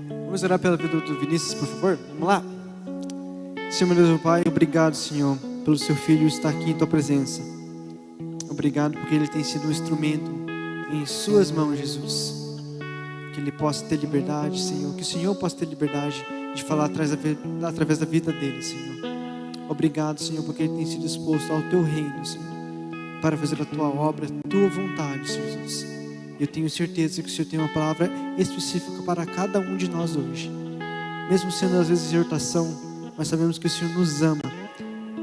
Vamos orar pela vida do Vinícius, por favor? Vamos lá. Senhor, meu Deus, Pai, obrigado, Senhor, pelo seu filho estar aqui em tua presença. Obrigado porque ele tem sido um instrumento em suas mãos, Jesus. Que ele possa ter liberdade, Senhor. Que o Senhor possa ter liberdade de falar através da vida dele, Senhor. Obrigado, Senhor, porque ele tem sido exposto ao teu reino, Senhor, para fazer a tua obra, a tua vontade, Senhor Jesus. Eu tenho certeza que o Senhor tem uma palavra específica para cada um de nós hoje. Mesmo sendo às vezes exortação, mas sabemos que o Senhor nos ama.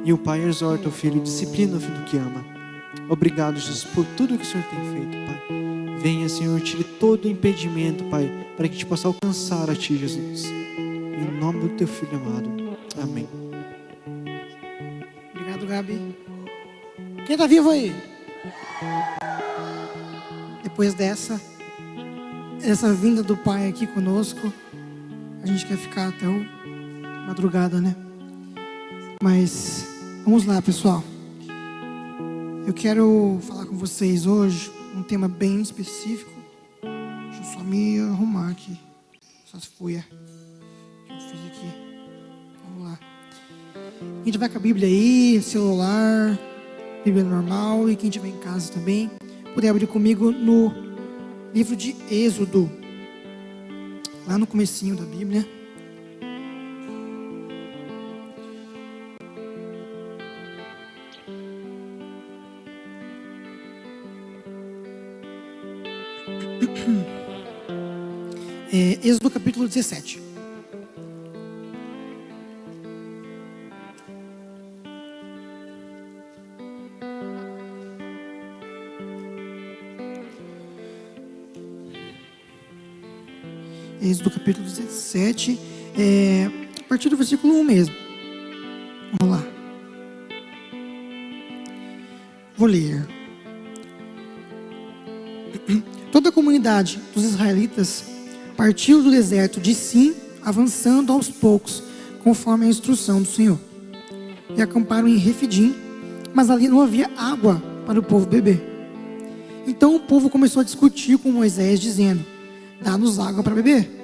E o Pai exorta o Filho e disciplina o Filho que ama. Obrigado, Jesus, por tudo que o Senhor tem feito, Pai. Venha, Senhor, tire todo o impedimento, Pai, para que a gente possa alcançar a Ti, Jesus. Em nome do Teu Filho amado. Amém. Obrigado, Gabi. Quem está vivo aí? Depois dessa vinda do Pai aqui conosco, a gente quer ficar até madrugada, né? Mas vamos lá, pessoal. Eu quero falar com vocês hoje um tema bem específico. Deixa eu só me arrumar aqui essas folhas que eu fiz aqui. Vamos lá. A gente vai com a Bíblia aí, celular, Bíblia normal, e quem estiver em casa também, puder abrir comigo no livro de Êxodo, lá no comecinho da Bíblia. Êxodo capítulo 17. Êxodo capítulo 17, a partir do versículo 1 mesmo. Vamos lá. Vou ler. Toda a comunidade dos israelitas partiu do deserto de Sim, avançando aos poucos, conforme a instrução do Senhor. E acamparam em Refidim, mas ali não havia água para o povo beber. Então o povo começou a discutir com Moisés, dizendo: dá-nos água para beber.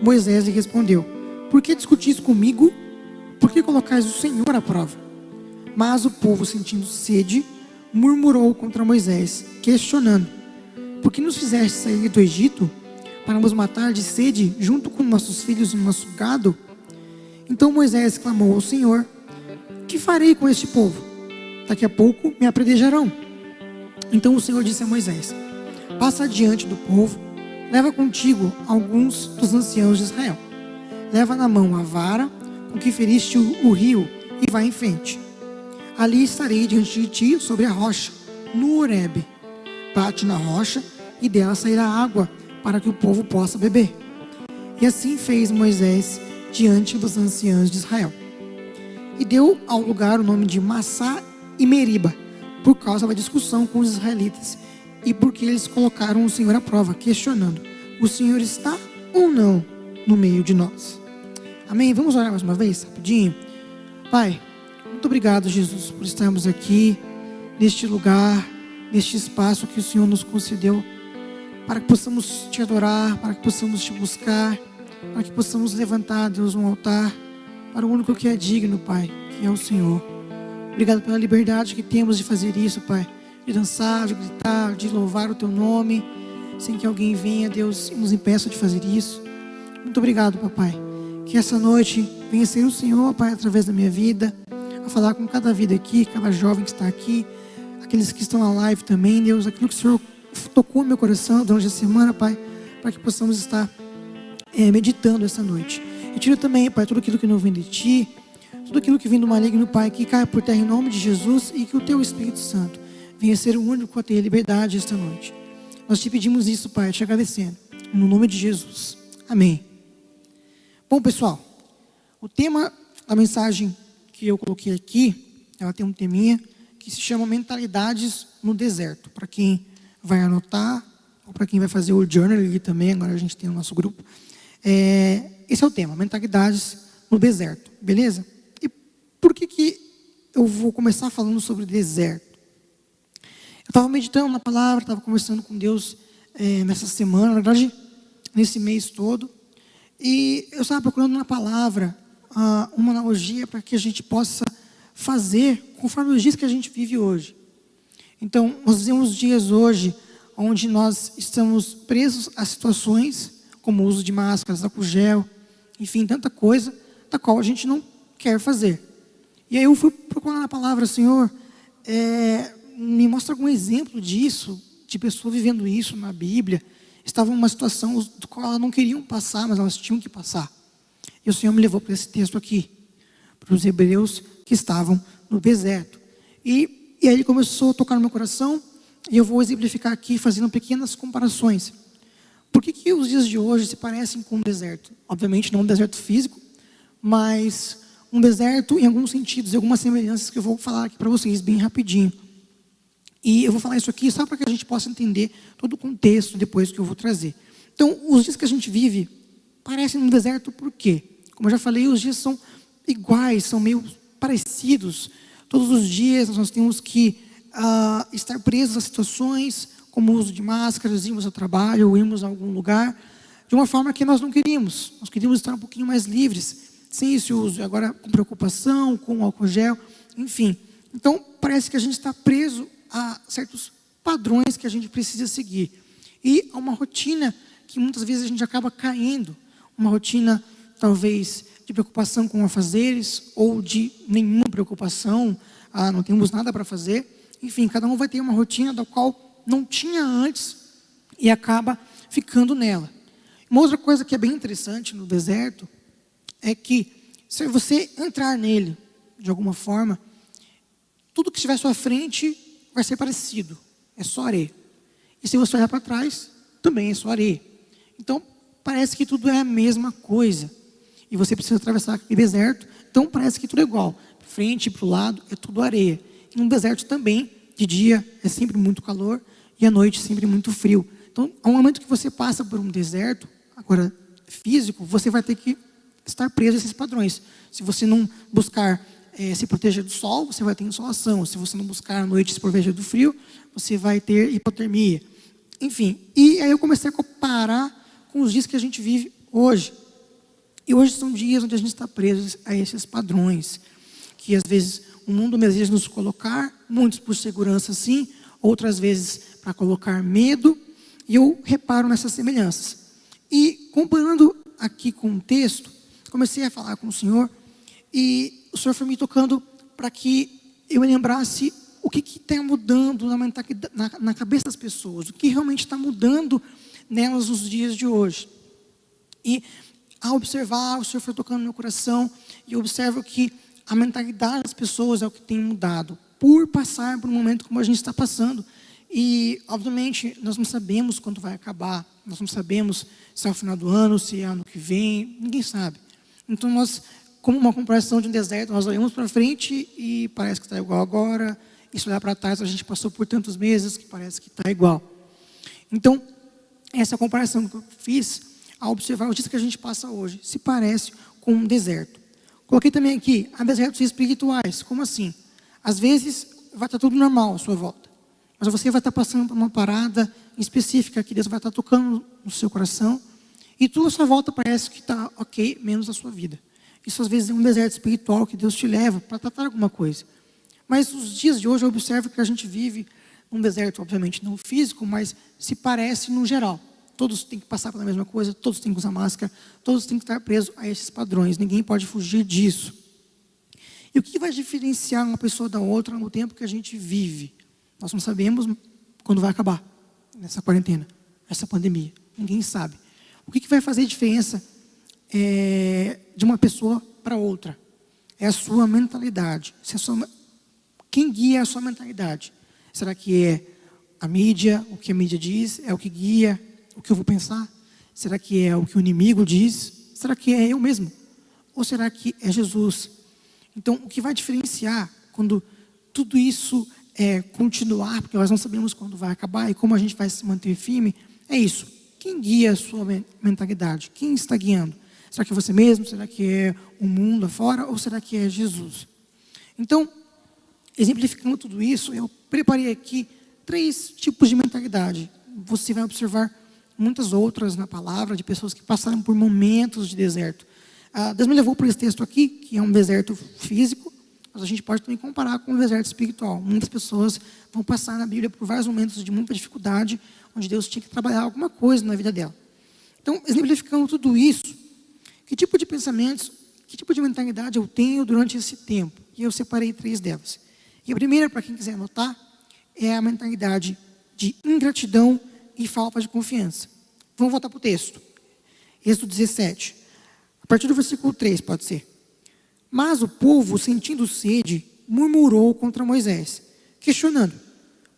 Moisés lhe respondeu: por que discutis comigo? Por que colocais o Senhor à prova? Mas o povo, sentindo sede, murmurou contra Moisés, questionando: por que nos fizeste sair do Egito para nos matar de sede junto com nossos filhos e nosso gado? Então Moisés clamou ao Senhor: que farei com este povo? Daqui a pouco me apedrejarão. Então o Senhor disse a Moisés: passa adiante do povo, leva contigo alguns dos anciãos de Israel. Leva na mão a vara com que feriste o rio e vai em frente. Ali estarei diante de ti sobre a rocha, no Horebe. Bate na rocha e dela sairá água para que o povo possa beber. E assim fez Moisés diante dos anciãos de Israel. E deu ao lugar o nome de Massá e Meriba, por causa da discussão com os israelitas, e porque eles colocaram o Senhor à prova, questionando: o Senhor está ou não no meio de nós? Amém? Vamos orar mais uma vez, rapidinho. Pai, muito obrigado, Jesus, por estarmos aqui, neste lugar, neste espaço que o Senhor nos concedeu, para que possamos te adorar, para que possamos te buscar, para que possamos levantar, Deus, um altar para o único que é digno, Pai, que é o Senhor. Obrigado pela liberdade que temos de fazer isso, Pai, de dançar, de gritar, de louvar o Teu nome, sem que alguém venha, Deus, e nos impeça de fazer isso. Muito obrigado, Papai, que essa noite venha ser o Senhor, Pai, através da minha vida, a falar com cada vida aqui, cada jovem que está aqui, aqueles que estão na live também, Deus, aquilo que o Senhor tocou no meu coração durante a semana, Pai, para que possamos estar meditando essa noite. E tira também, Pai, tudo aquilo que não vem de Ti, tudo aquilo que vem do maligno, Pai, que caia por terra em nome de Jesus, e que o Teu Espírito Santo venha ser o único a ter liberdade esta noite. Nós te pedimos isso, Pai, te agradecendo, no nome de Jesus. Amém. Bom, pessoal, o tema da mensagem que eu coloquei aqui, ela tem um teminha que se chama Mentalidades no Deserto. Para quem vai anotar, ou para quem vai fazer o journal ali também, agora a gente tem o nosso grupo. Esse é o tema, Mentalidades no Deserto, beleza? E por que eu vou começar falando sobre deserto? Eu estava meditando na palavra, estava conversando com Deus nessa semana, na verdade, nesse mês todo. E eu estava procurando na palavra uma analogia para que a gente possa fazer conforme os dias que a gente vive hoje. Então, nós vivemos dias hoje onde nós estamos presos a situações como o uso de máscaras, álcool gel, enfim, tanta coisa da qual a gente não quer fazer. E aí eu fui procurar na palavra, Senhor, me mostra algum exemplo disso, de pessoa vivendo isso na Bíblia. Estavam numa situação do qual elas não queriam passar, mas elas tinham que passar. E o Senhor me levou para esse texto aqui, para os hebreus que estavam no deserto. E aí ele começou a tocar no meu coração, e eu vou exemplificar aqui, fazendo pequenas comparações. Por que os dias de hoje se parecem com um deserto? Obviamente não um deserto físico, mas um deserto em alguns sentidos, algumas semelhanças que eu vou falar aqui para vocês bem rapidinho. E eu vou falar isso aqui só para que a gente possa entender todo o contexto depois que eu vou trazer. Então, os dias que a gente vive parecem um deserto por quê? Como eu já falei, os dias são iguais, são meio parecidos. Todos os dias nós temos que estar presos a situações como o uso de máscaras, irmos ao trabalho, ou irmos a algum lugar, de uma forma que nós não queríamos. Nós queríamos estar um pouquinho mais livres, sem esse uso, agora com preocupação, com álcool gel, enfim. Então, parece que a gente está preso a certos padrões que a gente precisa seguir. E a uma rotina que muitas vezes a gente acaba caindo. Uma rotina, talvez, de preocupação com afazeres, ou de nenhuma preocupação, não temos nada para fazer. Enfim, cada um vai ter uma rotina da qual não tinha antes e acaba ficando nela. Uma outra coisa que é bem interessante no deserto é que, se você entrar nele, de alguma forma, tudo que estiver à sua frente vai ser parecido, é só areia. E se você olhar para trás, também é só areia. Então, parece que tudo é a mesma coisa. E você precisa atravessar aquele deserto, então parece que tudo é igual. Frente e para o lado é tudo areia. E no deserto também, de dia é sempre muito calor e à noite sempre muito frio. Então, ao momento que você passa por um deserto, agora físico, você vai ter que estar preso a esses padrões. Se você não buscar se proteger do sol, você vai ter insolação. Se você não buscar à noite se proteger do frio, você vai ter hipotermia. Enfim, e aí eu comecei a comparar com os dias que a gente vive hoje. E hoje são dias onde a gente está preso a esses padrões, que às vezes o mundo deseja nos colocar, muitos por segurança sim, outras vezes para colocar medo, e eu reparo nessas semelhanças. E comparando aqui com o texto, comecei a falar com o Senhor, e o Senhor foi me tocando para que eu me lembrasse o que está mudando na cabeça das pessoas, o que realmente está mudando nelas nos dias de hoje. E ao observar, o Senhor foi tocando no meu coração, e eu observo que a mentalidade das pessoas é o que tem mudado, por passar por um momento como a gente está passando. E, obviamente, nós não sabemos quando vai acabar, nós não sabemos se é o final do ano, se é ano que vem, ninguém sabe. Então, nós, como uma comparação de um deserto, nós olhamos para frente e parece que está igual agora, e se olhar para trás, a gente passou por tantos meses que parece que está igual. Então, essa comparação que eu fiz, ao observar os dias que a gente passa hoje, se parece com um deserto. Coloquei também aqui, há desertos espirituais. Como assim? Às vezes vai estar tudo normal à sua volta, mas você vai estar passando por uma parada específica que Deus vai estar tocando no seu coração, e tudo à sua volta parece que está ok, menos a sua vida. Isso às vezes é um deserto espiritual que Deus te leva para tratar alguma coisa. Mas os dias de hoje eu observo que a gente vive num deserto, obviamente não físico, mas se parece no geral. Todos têm que passar pela mesma coisa, todos têm que usar máscara, todos têm que estar presos a esses padrões, ninguém pode fugir disso. E o que vai diferenciar uma pessoa da outra no tempo que a gente vive? Nós não sabemos quando vai acabar essa quarentena, essa pandemia, ninguém sabe. O que vai fazer diferença de uma pessoa para outra? É a sua mentalidade. Quem guia a sua mentalidade? Será que é a mídia, o que a mídia diz? É o que guia o que eu vou pensar? Será que é o que o inimigo diz? Será que é eu mesmo? Ou será que é Jesus? Então, o que vai diferenciar quando tudo isso continuar, porque nós não sabemos quando vai acabar e como a gente vai se manter firme, é isso. Quem guia a sua mentalidade? Quem está guiando? Será que é você mesmo? Será que é o mundo afora? Ou será que é Jesus? Então, exemplificando tudo isso, eu preparei aqui 3 tipos de mentalidade. Você vai observar muitas outras na palavra, de pessoas que passaram por momentos de deserto. Deus me levou para esse texto aqui, que é um deserto físico, mas a gente pode também comparar com um deserto espiritual. Muitas pessoas vão passar na Bíblia por vários momentos de muita dificuldade, onde Deus tinha que trabalhar alguma coisa na vida dela. Então, exemplificando tudo isso, que tipo de pensamentos, que tipo de mentalidade eu tenho durante esse tempo? E eu separei 3 delas. E a primeira, para quem quiser anotar, é a mentalidade de ingratidão e falta de confiança. Vamos voltar para o texto. Êxodo 17. A partir do versículo 3, pode ser. Mas o povo, sentindo sede, murmurou contra Moisés, questionando: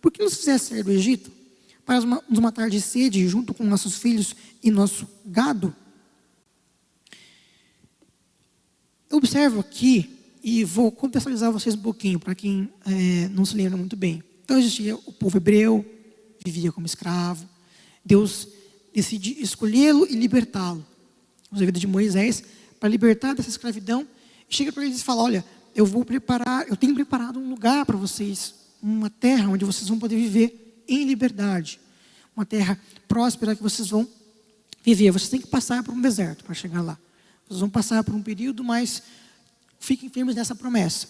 por que nos fizesse sair do Egito? Para nos matar de sede junto com nossos filhos e nosso gado? Eu observo aqui, e vou contextualizar vocês um pouquinho, para quem não se lembra muito bem. Então existia o povo hebreu, vivia como escravo. Deus decide escolhê-lo e libertá-lo. Usa a vida de Moisés para libertar dessa escravidão. Chega para eles e fala: olha, eu tenho preparado um lugar para vocês, uma terra onde vocês vão poder viver em liberdade, uma terra próspera que vocês vão viver. Vocês têm que passar por um deserto para chegar lá. Vocês vão passar por um período, mas fiquem firmes nessa promessa.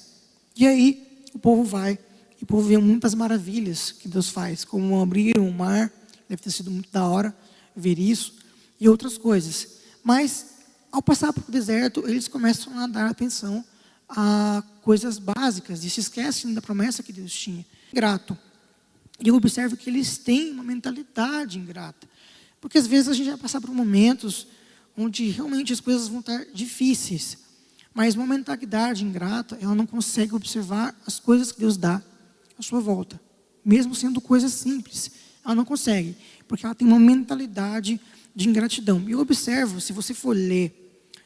E aí o povo vai, e o povo vê muitas maravilhas que Deus faz, como abrir o mar. Deve ter sido muito da hora ver isso, e outras coisas. Mas ao passar por o deserto, eles começam a dar atenção a coisas básicas e se esquecem da promessa que Deus tinha. Grato. E eu observo que eles têm uma mentalidade ingrata. Porque às vezes a gente vai passar por momentos onde realmente as coisas vão estar difíceis. Mas uma mentalidade ingrata, ela não consegue observar as coisas que Deus dá à sua volta. Mesmo sendo coisas simples, ela não consegue. Porque ela tem uma mentalidade de ingratidão. E eu observo, se você for ler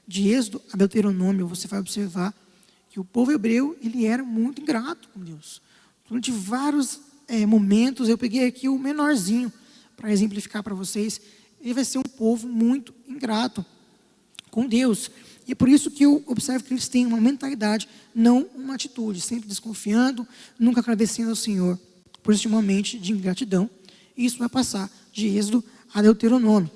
de Êxodo a Deuteronômio, você vai observar que o povo hebreu, ele era muito ingrato com Deus. Durante vários momentos, eu peguei aqui o menorzinho para exemplificar para vocês. Ele vai ser um povo muito ingrato com Deus. E é por isso que eu observo que eles têm uma mentalidade, não uma atitude, sempre desconfiando, nunca agradecendo ao Senhor por extremamente de ingratidão. E isso vai passar de Êxodo a Deuteronômio.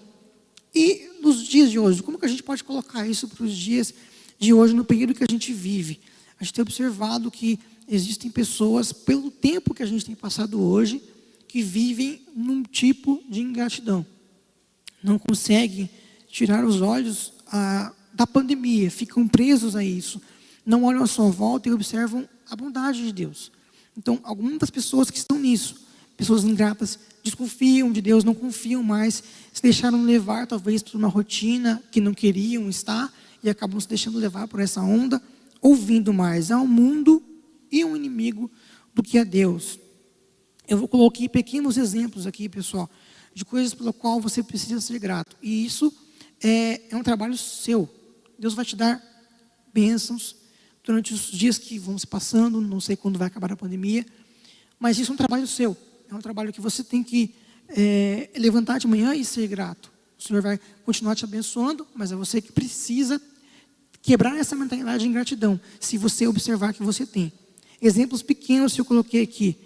E nos dias de hoje, como que a gente pode colocar isso para os dias de hoje, no período que a gente vive? A gente tem observado que existem pessoas, pelo tempo que a gente tem passado hoje, que vivem num tipo de ingratidão. Não conseguem tirar os olhos da pandemia, ficam presos a isso. Não olham à sua volta e observam a bondade de Deus. Então, algumas das pessoas que estão nisso, pessoas ingratas, desconfiam de Deus, não confiam mais, se deixaram levar talvez por uma rotina que não queriam estar e acabam se deixando levar por essa onda, ouvindo mais ao mundo e um inimigo do que a Deus. Eu vou colocar pequenos exemplos aqui, pessoal, de coisas pela qual você precisa ser grato. E isso é um trabalho seu. Deus vai te dar bênçãos durante os dias que vão se passando, não sei quando vai acabar a pandemia, mas isso é um trabalho seu. É um trabalho que você tem que levantar de manhã e ser grato. O Senhor vai continuar te abençoando, mas é você que precisa quebrar essa mentalidade de ingratidão, se você observar que você tem. Exemplos pequenos que eu coloquei aqui.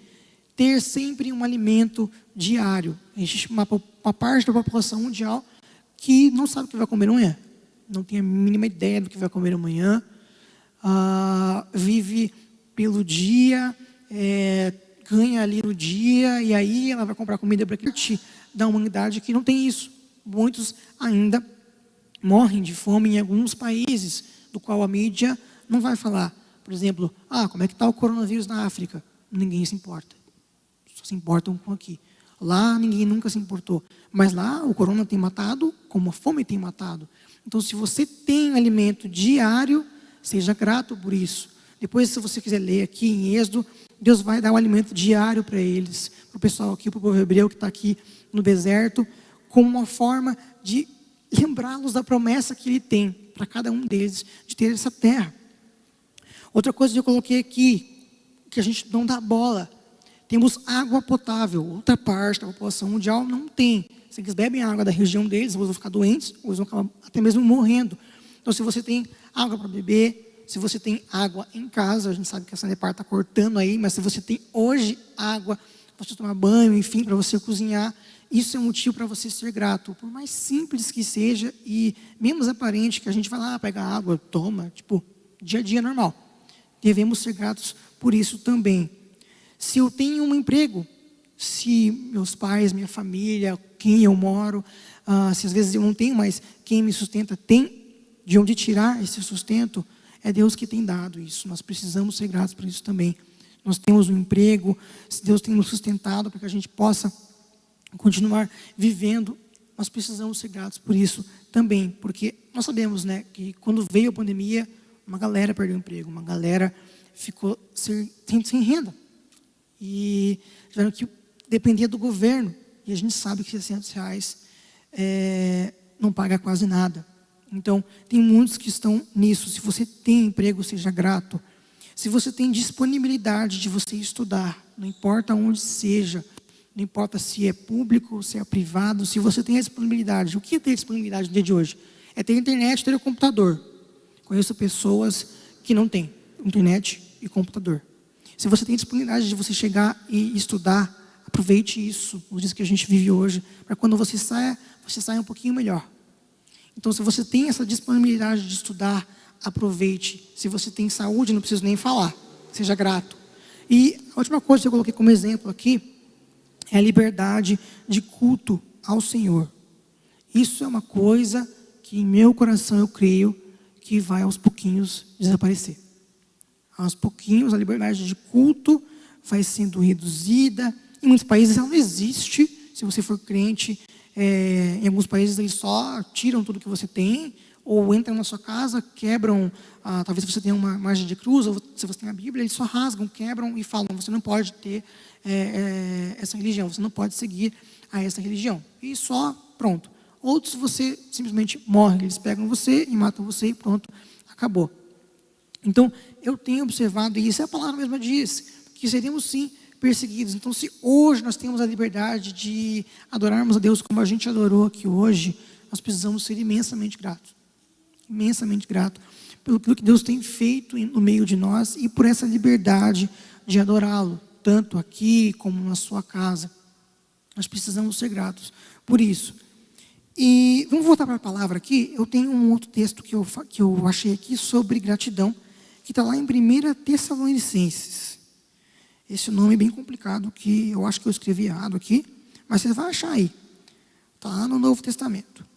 Ter sempre um alimento diário. Existe uma parte da população mundial que não sabe o que vai comer amanhã. Não tem a mínima ideia do que vai comer amanhã. Vive pelo dia, ganha ali no dia, e aí ela vai comprar comida para aquele da humanidade que não tem isso. Muitos ainda morrem de fome em alguns países, do qual a mídia não vai falar. Por exemplo, como é que está o coronavírus na África? Ninguém se importa. Só se importam com aqui. Lá ninguém nunca se importou. Mas lá o corona tem matado, como a fome tem matado. Então, se você tem alimento diário, seja grato por isso. Depois, se você quiser ler aqui em Êxodo, Deus vai dar um alimento diário para eles, para o pessoal aqui, para o povo hebreu que está aqui no deserto, como uma forma de lembrá-los da promessa que Ele tem para cada um deles, de ter essa terra. Outra coisa que eu coloquei aqui, que a gente não dá bola, temos água potável. Outra parte da população mundial não tem. Se eles bebem a água da região deles, eles vão ficar doentes, ou eles vão acabar até mesmo morrendo. Então, se você tem água para beber, se você tem água em casa, a gente sabe que a Sanepar está cortando aí, mas se você tem hoje água para você tomar banho, enfim, para você cozinhar, isso é um motivo para você ser grato, por mais simples que seja e menos aparente, que a gente vai lá, pega água, toma, tipo, dia a dia normal. Devemos ser gratos por isso também. Se eu tenho um emprego, se meus pais, minha família, quem eu moro, se às vezes eu não tenho, mas quem me sustenta tem de onde tirar esse sustento, é Deus que tem dado isso. Nós precisamos ser gratos por isso também. Nós temos um emprego, Deus tem nos sustentado para que a gente possa continuar vivendo. Nós precisamos ser gratos por isso também, porque nós sabemos, né, que quando veio a pandemia, uma galera perdeu o emprego, uma galera ficou sem renda. E tiveram que depender do governo. E a gente sabe que R$600 não paga quase nada. Então, tem muitos que estão nisso. Se você tem emprego, seja grato. Se você tem disponibilidade de você estudar, não importa onde seja, não importa se é público ou se é privado, se você tem a disponibilidade. O que é ter disponibilidade no dia de hoje? É ter internet, ter o computador. Conheço pessoas que não têm internet e computador. Se você tem disponibilidade de você chegar e estudar, aproveite isso, os dias que a gente vive hoje, para quando você saia um pouquinho melhor. Então, se você tem essa disponibilidade de estudar, aproveite. Se você tem saúde, não preciso nem falar. Seja grato. E a última coisa que eu coloquei como exemplo aqui é a liberdade de culto ao Senhor. Isso é uma coisa que em meu coração eu creio que vai aos pouquinhos desaparecer. Aos pouquinhos a liberdade de culto vai sendo reduzida. Em muitos países ela não existe. Se você for crente, em alguns países eles só tiram tudo que você tem, ou entram na sua casa, quebram, talvez você tenha uma imagem de cruz, ou se você tem a Bíblia, eles só rasgam, quebram e falam, você não pode ter essa religião, você não pode seguir a essa religião. E só, pronto. Outros você simplesmente morre, eles pegam você e matam você e pronto, acabou. Então, eu tenho observado, e isso é a palavra mesma diz, que seríamos sim perseguidos. Então, se hoje nós temos a liberdade de adorarmos a Deus como a gente adorou aqui hoje, nós precisamos ser imensamente gratos pelo que Deus tem feito no meio de nós e por essa liberdade de adorá-lo, tanto aqui como na sua casa. Nós precisamos ser gratos por isso. E vamos voltar para a palavra aqui. Eu tenho um outro texto que eu achei aqui sobre gratidão, que está lá em 1 Tessalonicenses. Esse nome é bem complicado, que eu acho que eu escrevi errado aqui, mas você vai achar aí. Está lá no Novo Testamento.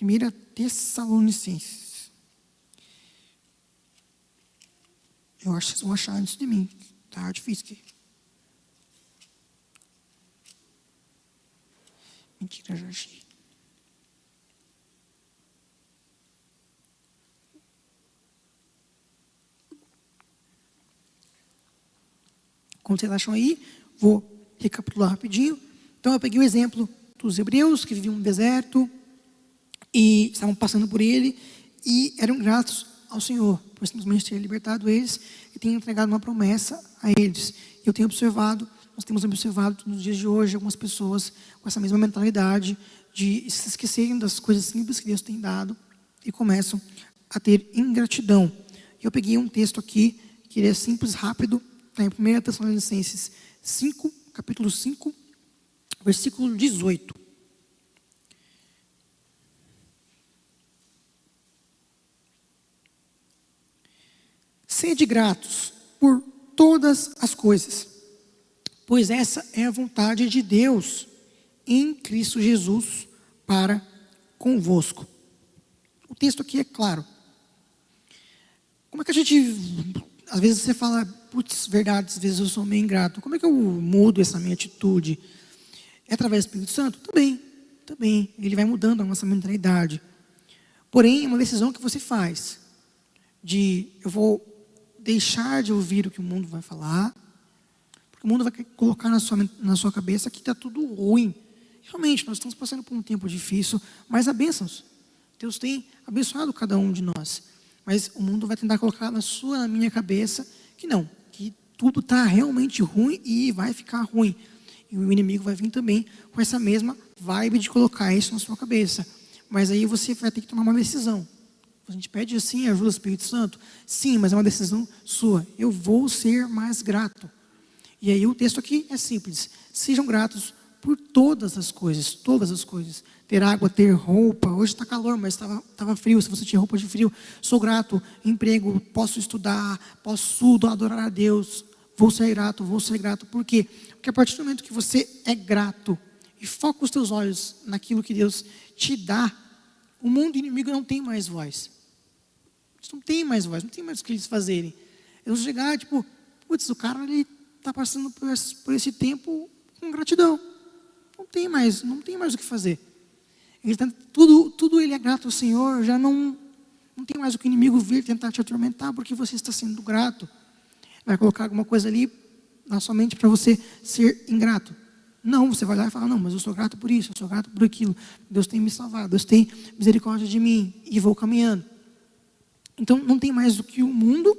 1 Tessalonicenses. Eu acho que vocês vão achar antes de mim. Está difícil aqui. Mentira, já achei. Como vocês acham aí, vou recapitular rapidinho. Então, eu peguei o exemplo dos hebreus que viviam no deserto e estavam passando por ele e eram gratos ao Senhor por simplesmente ter libertado eles e ter entregado uma promessa a eles. Eu tenho observado, nós temos observado nos dias de hoje algumas pessoas com essa mesma mentalidade de se esquecerem das coisas simples que Deus tem dado e começam a ter ingratidão. Eu peguei um texto aqui que ele é simples, rápido. Está em 1 Tessalonicenses 5, capítulo 5, versículo 18. Sede gratos por todas as coisas, pois essa é a vontade de Deus em Cristo Jesus para convosco. O texto aqui é claro. Como é que a gente... Às vezes você fala, putz, verdade, às vezes eu sou meio ingrato. Como é que eu mudo essa minha atitude? É através do Espírito Santo? Também. Ele vai mudando a nossa mentalidade. Porém, é uma decisão que você faz. Eu vou deixar de ouvir o que o mundo vai falar, porque o mundo vai colocar na sua cabeça que está tudo ruim. Realmente, nós estamos passando por um tempo difícil, mas há bênçãos. Deus tem abençoado cada um de nós. Mas o mundo vai tentar colocar na minha cabeça que não, que tudo está realmente ruim e vai ficar ruim. E o inimigo vai vir também com essa mesma vibe de colocar isso na sua cabeça. Mas aí você vai ter que tomar uma decisão. A gente pede assim, ajuda do Espírito Santo? Sim, mas é uma decisão sua. Eu vou ser mais grato. E aí o texto aqui é simples. Sejam gratos por todas as coisas, todas as coisas. Ter água, ter roupa. Hoje está calor, mas estava frio. Se você tinha roupa de frio, sou grato. Emprego, posso estudar, posso adorar a Deus. Vou ser grato, vou ser grato. Por quê? Porque a partir do momento que você é grato e foca os teus olhos naquilo que Deus te dá, o mundo inimigo não tem mais voz. Eles não tem mais voz, não tem mais o que eles fazerem. Eles vão chegar, tipo, putz, o cara ele está passando por esse tempo com gratidão. Não tem mais o que fazer. Ele tá, tudo ele é grato ao Senhor, já não tem mais o que o inimigo vir tentar te atormentar, porque você está sendo grato. Vai colocar alguma coisa ali na sua mente para você ser ingrato. Não, você vai lá e fala, não, mas eu sou grato por isso, eu sou grato por aquilo. Deus tem me salvado, Deus tem misericórdia de mim, e vou caminhando. Então não tem mais do que o mundo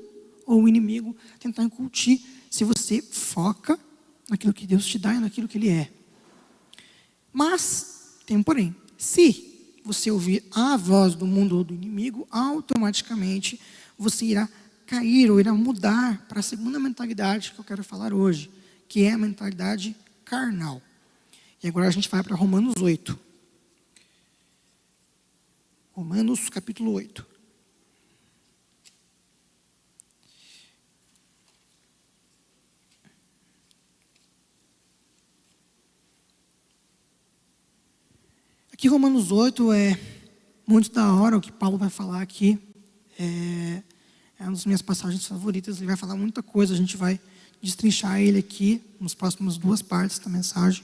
ou o inimigo tentar incutir, se você foca naquilo que Deus te dá e naquilo que Ele é. Mas, tem um porém, se você ouvir a voz do mundo ou do inimigo, automaticamente você irá cair ou irá mudar para a segunda mentalidade que eu quero falar hoje, que é a mentalidade carnal. E agora a gente vai para Romanos 8. Romanos capítulo 8. Aqui Romanos 8 é muito da hora o que Paulo vai falar aqui. É uma das minhas passagens favoritas. Ele vai falar muita coisa, a gente vai destrinchar ele aqui nas próximas duas partes da mensagem.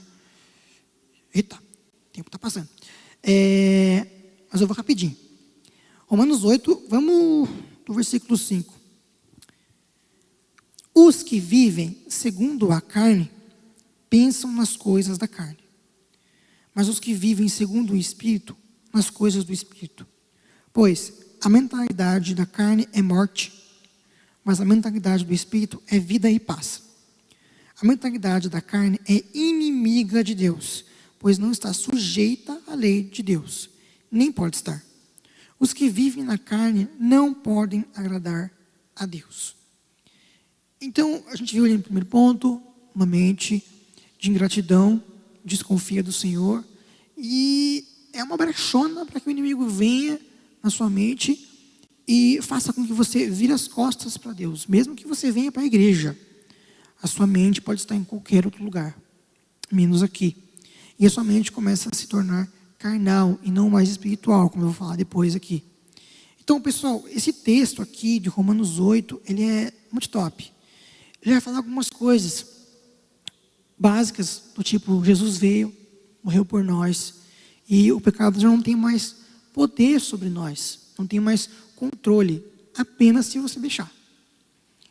Eita, o tempo está passando. Mas eu vou rapidinho. Romanos 8, vamos do versículo 5. Os que vivem segundo a carne, pensam nas coisas da carne. Mas os que vivem segundo o Espírito, nas coisas do Espírito. Pois a mentalidade da carne é morte, mas a mentalidade do Espírito é vida e paz. A mentalidade da carne é inimiga de Deus, pois não está sujeita à lei de Deus, nem pode estar. Os que vivem na carne não podem agradar a Deus. Então, a gente viu ali no primeiro ponto, uma mente de ingratidão, desconfia do Senhor, e é uma brechona para que o inimigo venha na sua mente e faça com que você vire as costas para Deus. Mesmo que você venha para a igreja, a sua mente pode estar em qualquer outro lugar, menos aqui. E a sua mente começa a se tornar carnal e não mais espiritual, como eu vou falar depois aqui. Então, pessoal, esse texto aqui de Romanos 8, ele é muito top. Ele vai falar algumas coisas básicas, do tipo, Jesus veio, morreu por nós, e o pecado já não tem mais poder sobre nós, não tem mais controle, apenas se você deixar.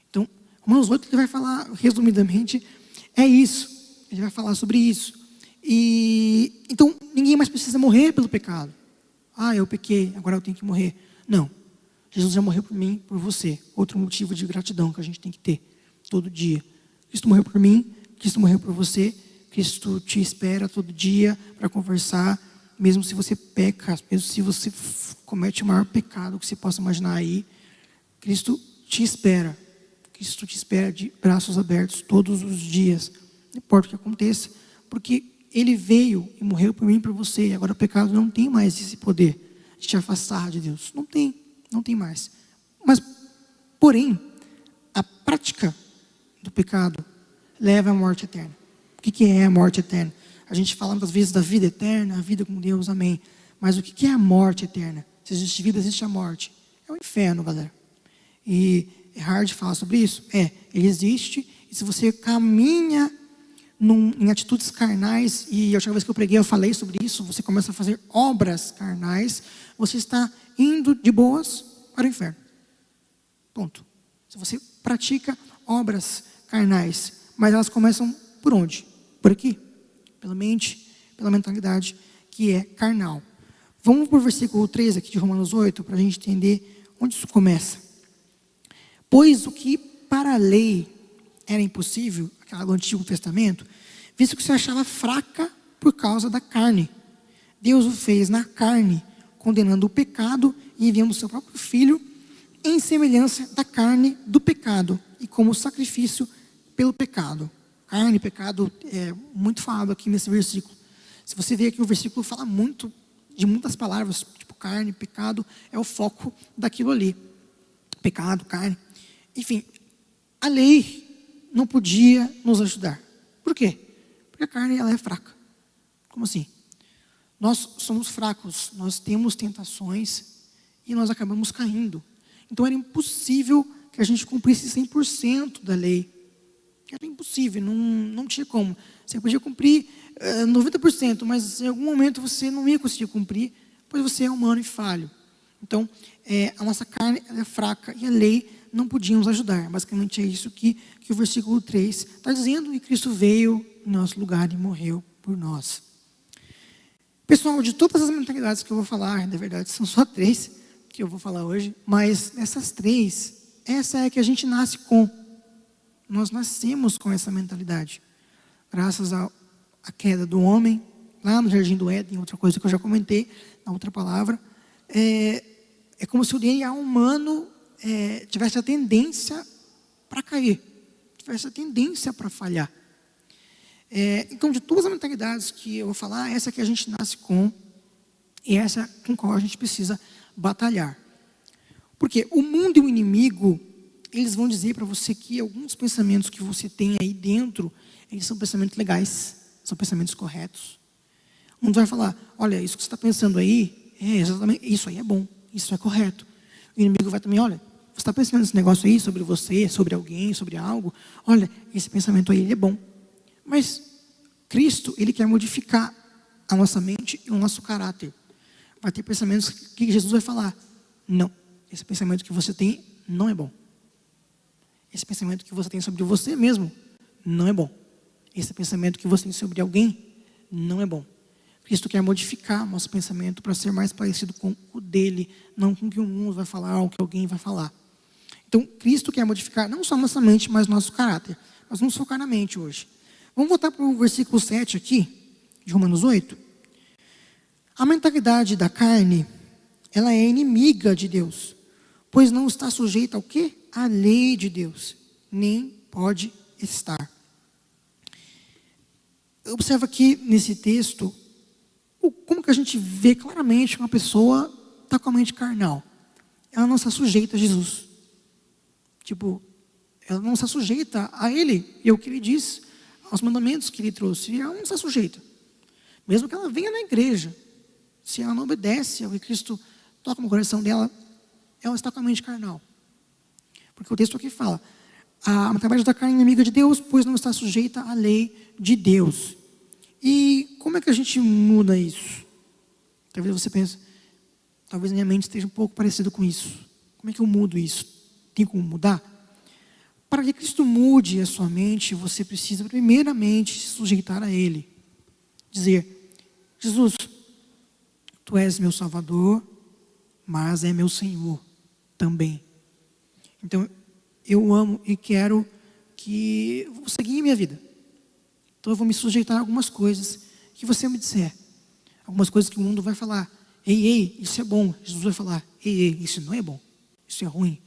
Então, Romanos 8, ele vai falar, resumidamente, é isso. Ele vai falar sobre isso. E então, ninguém mais precisa morrer pelo pecado. Ah, eu pequei, agora eu tenho que morrer. Não. Jesus já morreu por mim, por você. Outro motivo de gratidão que a gente tem que ter todo dia. Cristo morreu por mim, Cristo morreu por você, Cristo te espera todo dia para conversar, mesmo se você peca, mesmo se você comete o maior pecado que você possa imaginar aí, Cristo te espera. Cristo te espera de braços abertos todos os dias, não importa o que aconteça, porque Ele veio e morreu por mim e por você, e agora o pecado não tem mais esse poder de te afastar de Deus. Não tem mais. Mas, porém, a prática do pecado leva à morte eterna. O que é a morte eterna? A gente fala muitas vezes da vida eterna, a vida com Deus, amém. Mas o que é a morte eterna? Se existe vida, existe a morte. É o inferno, galera. E é hard falar sobre isso? Ele existe, e se você caminha em atitudes carnais, e a última vez que eu preguei eu falei sobre isso, você começa a fazer obras carnais, você está indo de boas para o inferno. Ponto. Se você pratica obras carnais, mas elas começam por onde? Por aqui. Pela mente, pela mentalidade que é carnal. Vamos para o versículo 3 aqui de Romanos 8, para a gente entender onde isso começa. Pois o que para a lei era impossível, aquela do Antigo Testamento, visto que se achava fraca por causa da carne. Deus o fez na carne, condenando o pecado e enviando o seu próprio Filho em semelhança da carne do pecado e como sacrifício pelo pecado. carne, pecado, é muito falado aqui nesse versículo. Se você ver aqui, o versículo fala muito, de muitas palavras, tipo carne, pecado, é o foco daquilo ali. Pecado, carne. Enfim, a lei não podia nos ajudar. Por quê? Porque a carne, ela é fraca. Como assim? Nós somos fracos, nós temos tentações e nós acabamos caindo. Então era impossível que a gente cumprisse 100% da lei. Era impossível, não tinha como. Você podia cumprir 90%, mas em algum momento você não ia conseguir cumprir, pois você é humano e falho. Então, a nossa carne é fraca e a lei não podia nos ajudar. Basicamente é isso que o versículo 3 está dizendo, e Cristo veio em nosso lugar e morreu por nós. Pessoal, de todas as mentalidades que eu vou falar, na verdade são só 3 que eu vou falar hoje, mas essas 3, essa é a que a gente nasce com. Nós nascemos com essa mentalidade. Graças à queda do homem, lá no Jardim do Éden, outra coisa que eu já comentei na outra palavra, é como se o DNA humano tivesse a tendência para cair, tivesse a tendência para falhar. Então, de todas as mentalidades que eu vou falar, essa que a gente nasce com, e essa com qual a gente precisa batalhar. Porque o mundo e o inimigo, eles vão dizer para você que alguns pensamentos que você tem aí dentro, eles são pensamentos legais, são pensamentos corretos. Um vai falar, olha, isso que você está pensando aí, exatamente, isso aí é bom, isso é correto. O inimigo vai também, olha, você está pensando nesse negócio aí sobre você, sobre alguém, sobre algo, olha, esse pensamento aí ele é bom. Mas Cristo, Ele quer modificar a nossa mente e o nosso caráter. Vai ter pensamentos que Jesus vai falar, não, esse pensamento que você tem não é bom. Esse pensamento que você tem sobre você mesmo não é bom. Esse pensamento que você tem sobre alguém não é bom. Cristo quer modificar nosso pensamento para ser mais parecido com o dele, não com o que o mundo vai falar ou o que alguém vai falar. Então, Cristo quer modificar não só nossa mente, mas nosso caráter. Nós vamos focar na mente hoje. Vamos voltar para o versículo 7 aqui, de Romanos 8. A mentalidade da carne, ela é inimiga de Deus, pois não está sujeita ao quê? À lei de Deus, nem pode estar. Observa aqui nesse texto, como que a gente vê claramente que uma pessoa está com a mente carnal. Ela não está sujeita a Jesus. Tipo, ela não está sujeita a Ele, e o que Ele diz, aos mandamentos que Ele trouxe. Ela não está sujeita. Mesmo que ela venha na igreja, se ela não obedece ao que Cristo toca no coração dela, ela está com a mente carnal. Porque o texto aqui fala, a mentalidade da carne é inimiga de Deus, pois não está sujeita à lei de Deus. E como é que a gente muda isso? Talvez você pense, talvez minha mente esteja um pouco parecida com isso. Como é que eu mudo isso? Tem como mudar? Para que Cristo mude a sua mente, você precisa primeiramente se sujeitar a Ele. Dizer, Jesus, Tu és meu Salvador, mas é meu Senhor também. Então, eu amo e quero que você guie minha vida. Então, eu vou me sujeitar a algumas coisas que você me disser. Algumas coisas que o mundo vai falar. Ei, isso é bom. Jesus vai falar, ei, isso não é bom. Isso é ruim.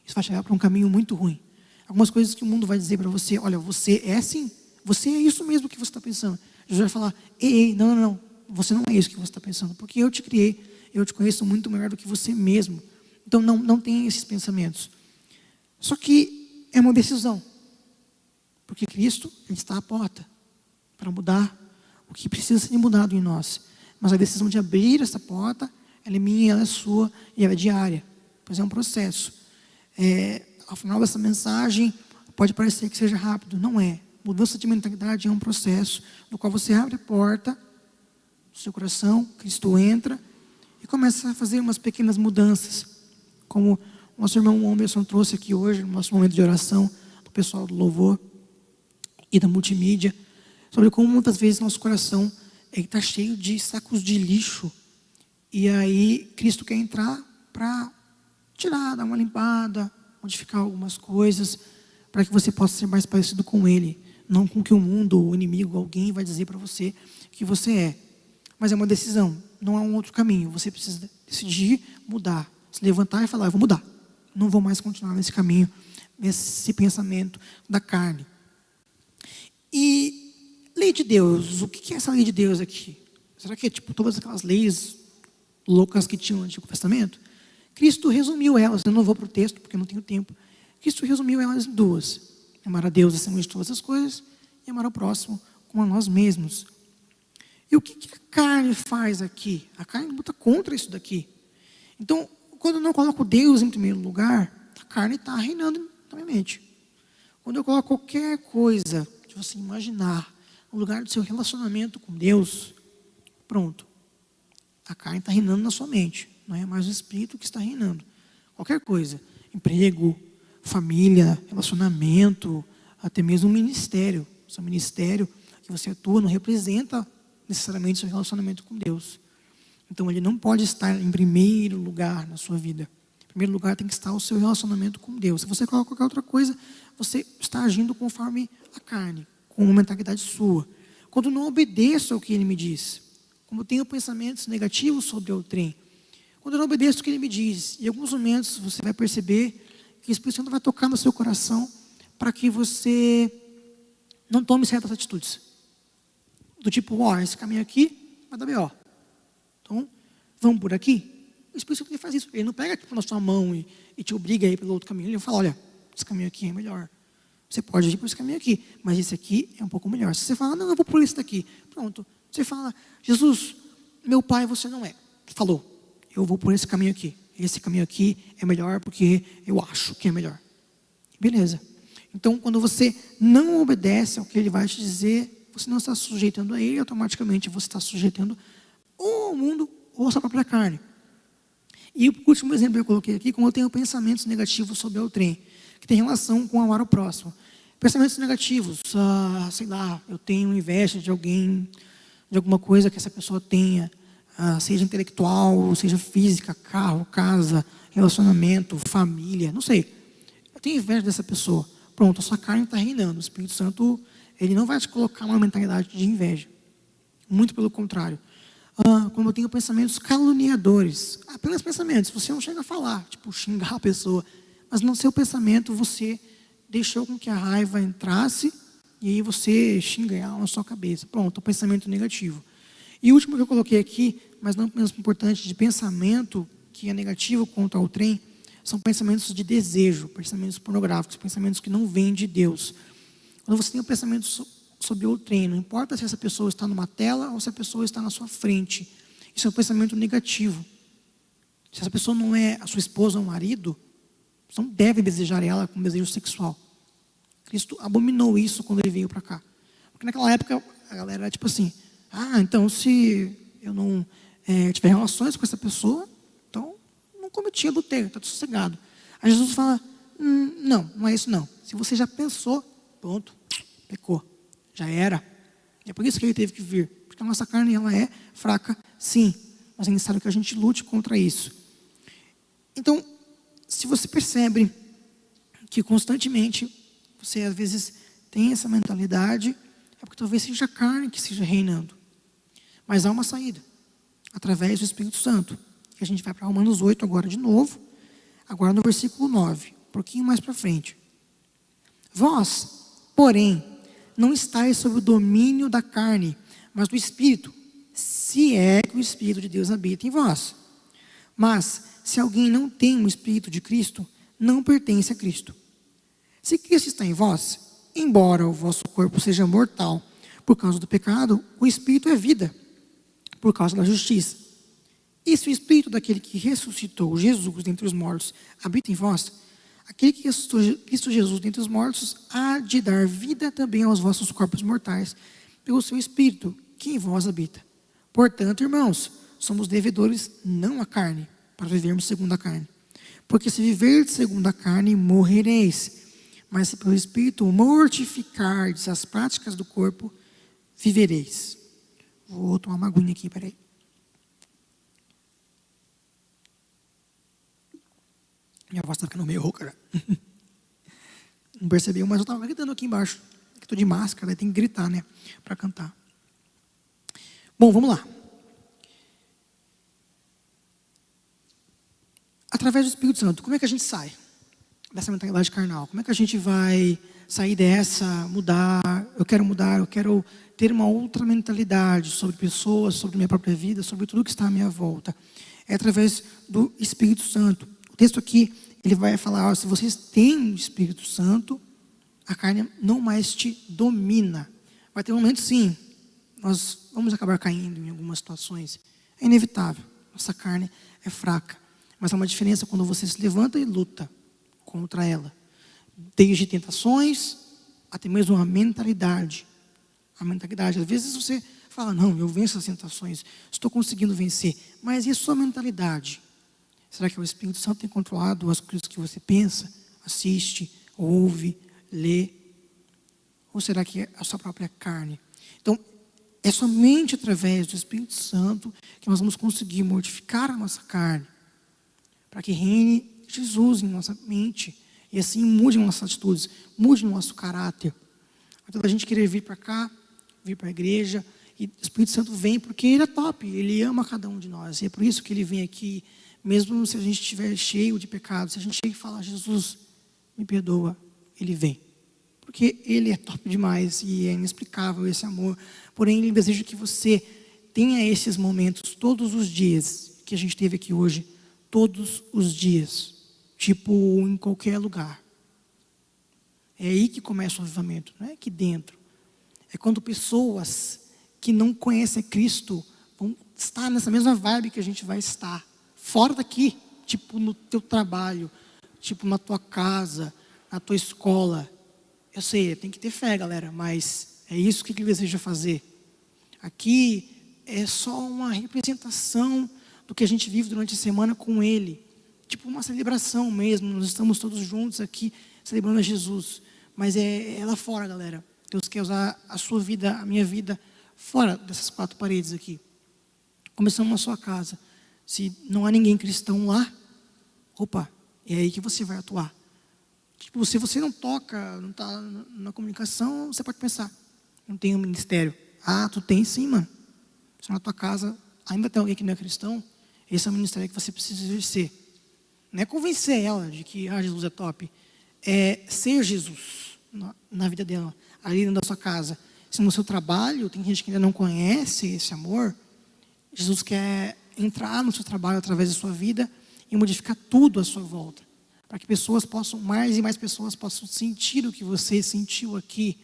Isso vai chegar para um caminho muito ruim. Algumas coisas que o mundo vai dizer para você, olha, você é assim. Você é isso mesmo que você está pensando. Jesus vai falar, ei, não. Você não é isso que você está pensando. Porque eu te criei, eu te conheço muito melhor do que você mesmo. Então, não tem esses pensamentos. Só que é uma decisão. Porque Cristo, Ele está à porta para mudar o que precisa ser mudado em nós. Mas a decisão de abrir essa porta, ela é minha, ela é sua e ela é diária. Pois é um processo. Ao final dessa mensagem, pode parecer que seja rápido. Não é. Mudança de mentalidade é um processo no qual você abre a porta do seu coração, Cristo entra e começa a fazer umas pequenas mudanças. Como o nosso irmão Anderson trouxe aqui hoje, no nosso momento de oração, do pessoal do louvor e da multimídia, sobre como muitas vezes nosso coração está cheio de sacos de lixo. E aí Cristo quer entrar para tirar, dar uma limpada, modificar algumas coisas, para que você possa ser mais parecido com Ele, não com o que o mundo, o inimigo, alguém vai dizer para você que você é. Mas é uma decisão, não há um outro caminho. Você precisa decidir mudar, se levantar e falar, eu vou mudar. Não vou mais continuar nesse caminho, nesse pensamento da carne. E lei de Deus, o que é essa lei de Deus aqui? Será que é tipo todas aquelas leis loucas que tinham no Antigo Testamento? Cristo resumiu elas, eu não vou para o texto porque eu não tenho tempo. Cristo resumiu elas em duas: amar a Deus acima de todas as coisas e amar ao próximo como a nós mesmos. E o que a carne faz aqui? A carne luta contra isso daqui. Então, quando eu não coloco Deus em primeiro lugar, a carne está reinando na minha mente. Quando eu coloco qualquer coisa que você imaginar no lugar do seu relacionamento com Deus, pronto. A carne está reinando na sua mente. Não é mais o Espírito que está reinando. Qualquer coisa. Emprego, família, relacionamento, até mesmo ministério. Seu ministério que você atua não representa necessariamente seu relacionamento com Deus. Então ele não pode estar em primeiro lugar na sua vida. Em primeiro lugar tem que estar o seu relacionamento com Deus. Se você coloca qualquer outra coisa, você está agindo conforme a carne, com uma mentalidade sua. Quando eu não obedeço ao que ele me diz, como eu tenho pensamentos negativos sobre o trem, quando eu não obedeço o que ele me diz, em alguns momentos você vai perceber que o Espírito Santo vai tocar no seu coração para que você não tome certas atitudes. Do tipo, esse caminho aqui vai dar B.O. Então, vamos por aqui? O Espírito Santo faz isso. Ele não pega na sua mão e te obriga a ir pelo outro caminho. Ele fala, olha, esse caminho aqui é melhor. Você pode ir por esse caminho aqui, mas esse aqui é um pouco melhor. Se você fala, não, eu vou por esse daqui. Pronto. Você fala, Jesus, meu pai você não é. Falou, eu vou por esse caminho aqui. Esse caminho aqui é melhor porque eu acho que é melhor. Beleza. Então, quando você não obedece ao que ele vai te dizer, você não está sujeitando a ele, automaticamente você está sujeitando ou ao mundo ou a sua própria carne. E o último exemplo que eu coloquei aqui, como eu tenho pensamentos negativos sobre o trem, que tem relação com amar o próximo. Pensamentos negativos, sei lá, eu tenho inveja de alguém, de alguma coisa que essa pessoa tenha, seja intelectual, seja física, carro, casa, relacionamento, família, não sei. Eu tenho inveja dessa pessoa. Pronto, a sua carne está reinando. O Espírito Santo, ele não vai te colocar uma mentalidade de inveja. Muito pelo contrário. Quando eu tenho pensamentos caluniadores, apenas pensamentos, você não chega a falar, tipo, xingar a pessoa, mas no seu pensamento você deixou com que a raiva entrasse e aí você xinga ela na sua cabeça. Pronto, o pensamento negativo. E o último que eu coloquei aqui, mas não menos importante, de pensamento que é negativo contra o trem, são pensamentos de desejo, pensamentos pornográficos, pensamentos que não vêm de Deus. Quando você tem um pensamento sobre o trem, não importa se essa pessoa está numa tela ou se a pessoa está na sua frente, isso é um pensamento negativo. Se essa pessoa não é a sua esposa ou marido, você não deve desejar ela com desejo sexual. Cristo abominou isso quando ele veio para cá. Porque naquela época a galera era tipo assim, então se eu não tiver relações com essa pessoa, então não cometi adultério, está sossegado. Aí Jesus fala, não é isso não. Se você já pensou, pronto, pecou, já era. E é por isso que ele teve que vir. Porque a nossa carne ela é fraca, sim, mas é necessário que a gente lute contra isso. Então, se você percebe que constantemente você às vezes tem essa mentalidade, é porque talvez seja a carne que esteja reinando. Mas há uma saída, através do Espírito Santo. E a gente vai para Romanos 8 agora de novo, agora no versículo 9, um pouquinho mais para frente. Vós, porém, não estáis sob o domínio da carne, mas do Espírito, se é que o Espírito de Deus habita em vós. Mas, se alguém não tem o Espírito de Cristo, não pertence a Cristo. Se Cristo está em vós, embora o vosso corpo seja mortal por causa do pecado, o Espírito é vida por causa da justiça. E se o Espírito daquele que ressuscitou Jesus dentre os mortos habita em vós, aquele que ressuscitou Cristo Jesus dentre os mortos há de dar vida também aos vossos corpos mortais pelo seu Espírito que em vós habita. Portanto, irmãos, somos devedores não à carne, para vivermos segundo a carne. Porque se viverdes segundo a carne, morrereis. Mas se pelo Espírito mortificardes as práticas do corpo, vivereis. Vou tomar uma aguinha aqui, peraí. Minha voz está ficando meio rouca, né? Não percebeu, mas eu estava gritando aqui embaixo. Estou de máscara, tem que gritar, né? Para cantar. Bom, vamos lá. Através do Espírito Santo, como é que a gente sai dessa mentalidade carnal? Como é que a gente vai sair dessa, mudar, eu quero ter uma outra mentalidade sobre pessoas, sobre minha própria vida, sobre tudo que está à minha volta? É através do Espírito Santo. O texto aqui, ele vai falar, se vocês têm o Espírito Santo, a carne não mais te domina. Vai ter um momento, sim, nós vamos acabar caindo em algumas situações. É inevitável, nossa carne é fraca. Mas há uma diferença quando você se levanta e luta contra ela. Desde tentações, até mesmo a mentalidade. A mentalidade, às vezes você fala, não, eu venço as tentações, estou conseguindo vencer. Mas e a sua mentalidade? Será que o Espírito Santo tem controlado as coisas que você pensa, assiste, ouve, lê? Ou será que é a sua própria carne? Então, é somente através do Espírito Santo que nós vamos conseguir mortificar a nossa carne, para que reine Jesus em nossa mente, e assim mude nossas atitudes, mude nosso caráter. Então a gente querer vir para cá, vir para a igreja, e o Espírito Santo vem porque Ele é top, Ele ama cada um de nós, e é por isso que Ele vem aqui, mesmo se a gente estiver cheio de pecados, se a gente chega e fala, Jesus, me perdoa, Ele vem. Porque Ele é top demais e é inexplicável esse amor. Porém, Ele deseja que você tenha esses momentos todos os dias que a gente teve aqui hoje, todos os dias, tipo em qualquer lugar. É aí que começa o avivamento, não é aqui dentro. É quando pessoas que não conhecem Cristo vão estar nessa mesma vibe que a gente vai estar, fora daqui, tipo no teu trabalho, tipo na tua casa, na tua escola. Eu sei, tem que ter fé, galera, mas é isso que Ele deseja fazer. Aqui é só uma representação do que a gente vive durante a semana com Ele. Tipo uma celebração mesmo, nós estamos todos juntos aqui celebrando a Jesus. Mas é lá fora, galera. Deus quer usar a sua vida, a minha vida, fora dessas quatro paredes aqui. Começando na sua casa. Se não há ninguém cristão lá, opa, é aí que você vai atuar. Tipo, se você não toca, não está na comunicação, você pode pensar, não tem um ministério. Ah, tu tem sim, mano. Se na tua casa ainda tem alguém que não é cristão, esse é o ministério que você precisa exercer. Não é convencer ela de que Jesus é top. É ser Jesus na vida dela, ali dentro da sua casa. Se no seu trabalho tem gente que ainda não conhece esse amor, Jesus quer entrar no seu trabalho através da sua vida e modificar tudo à sua volta. Para que pessoas possam, mais e mais pessoas possam sentir o que você sentiu aqui,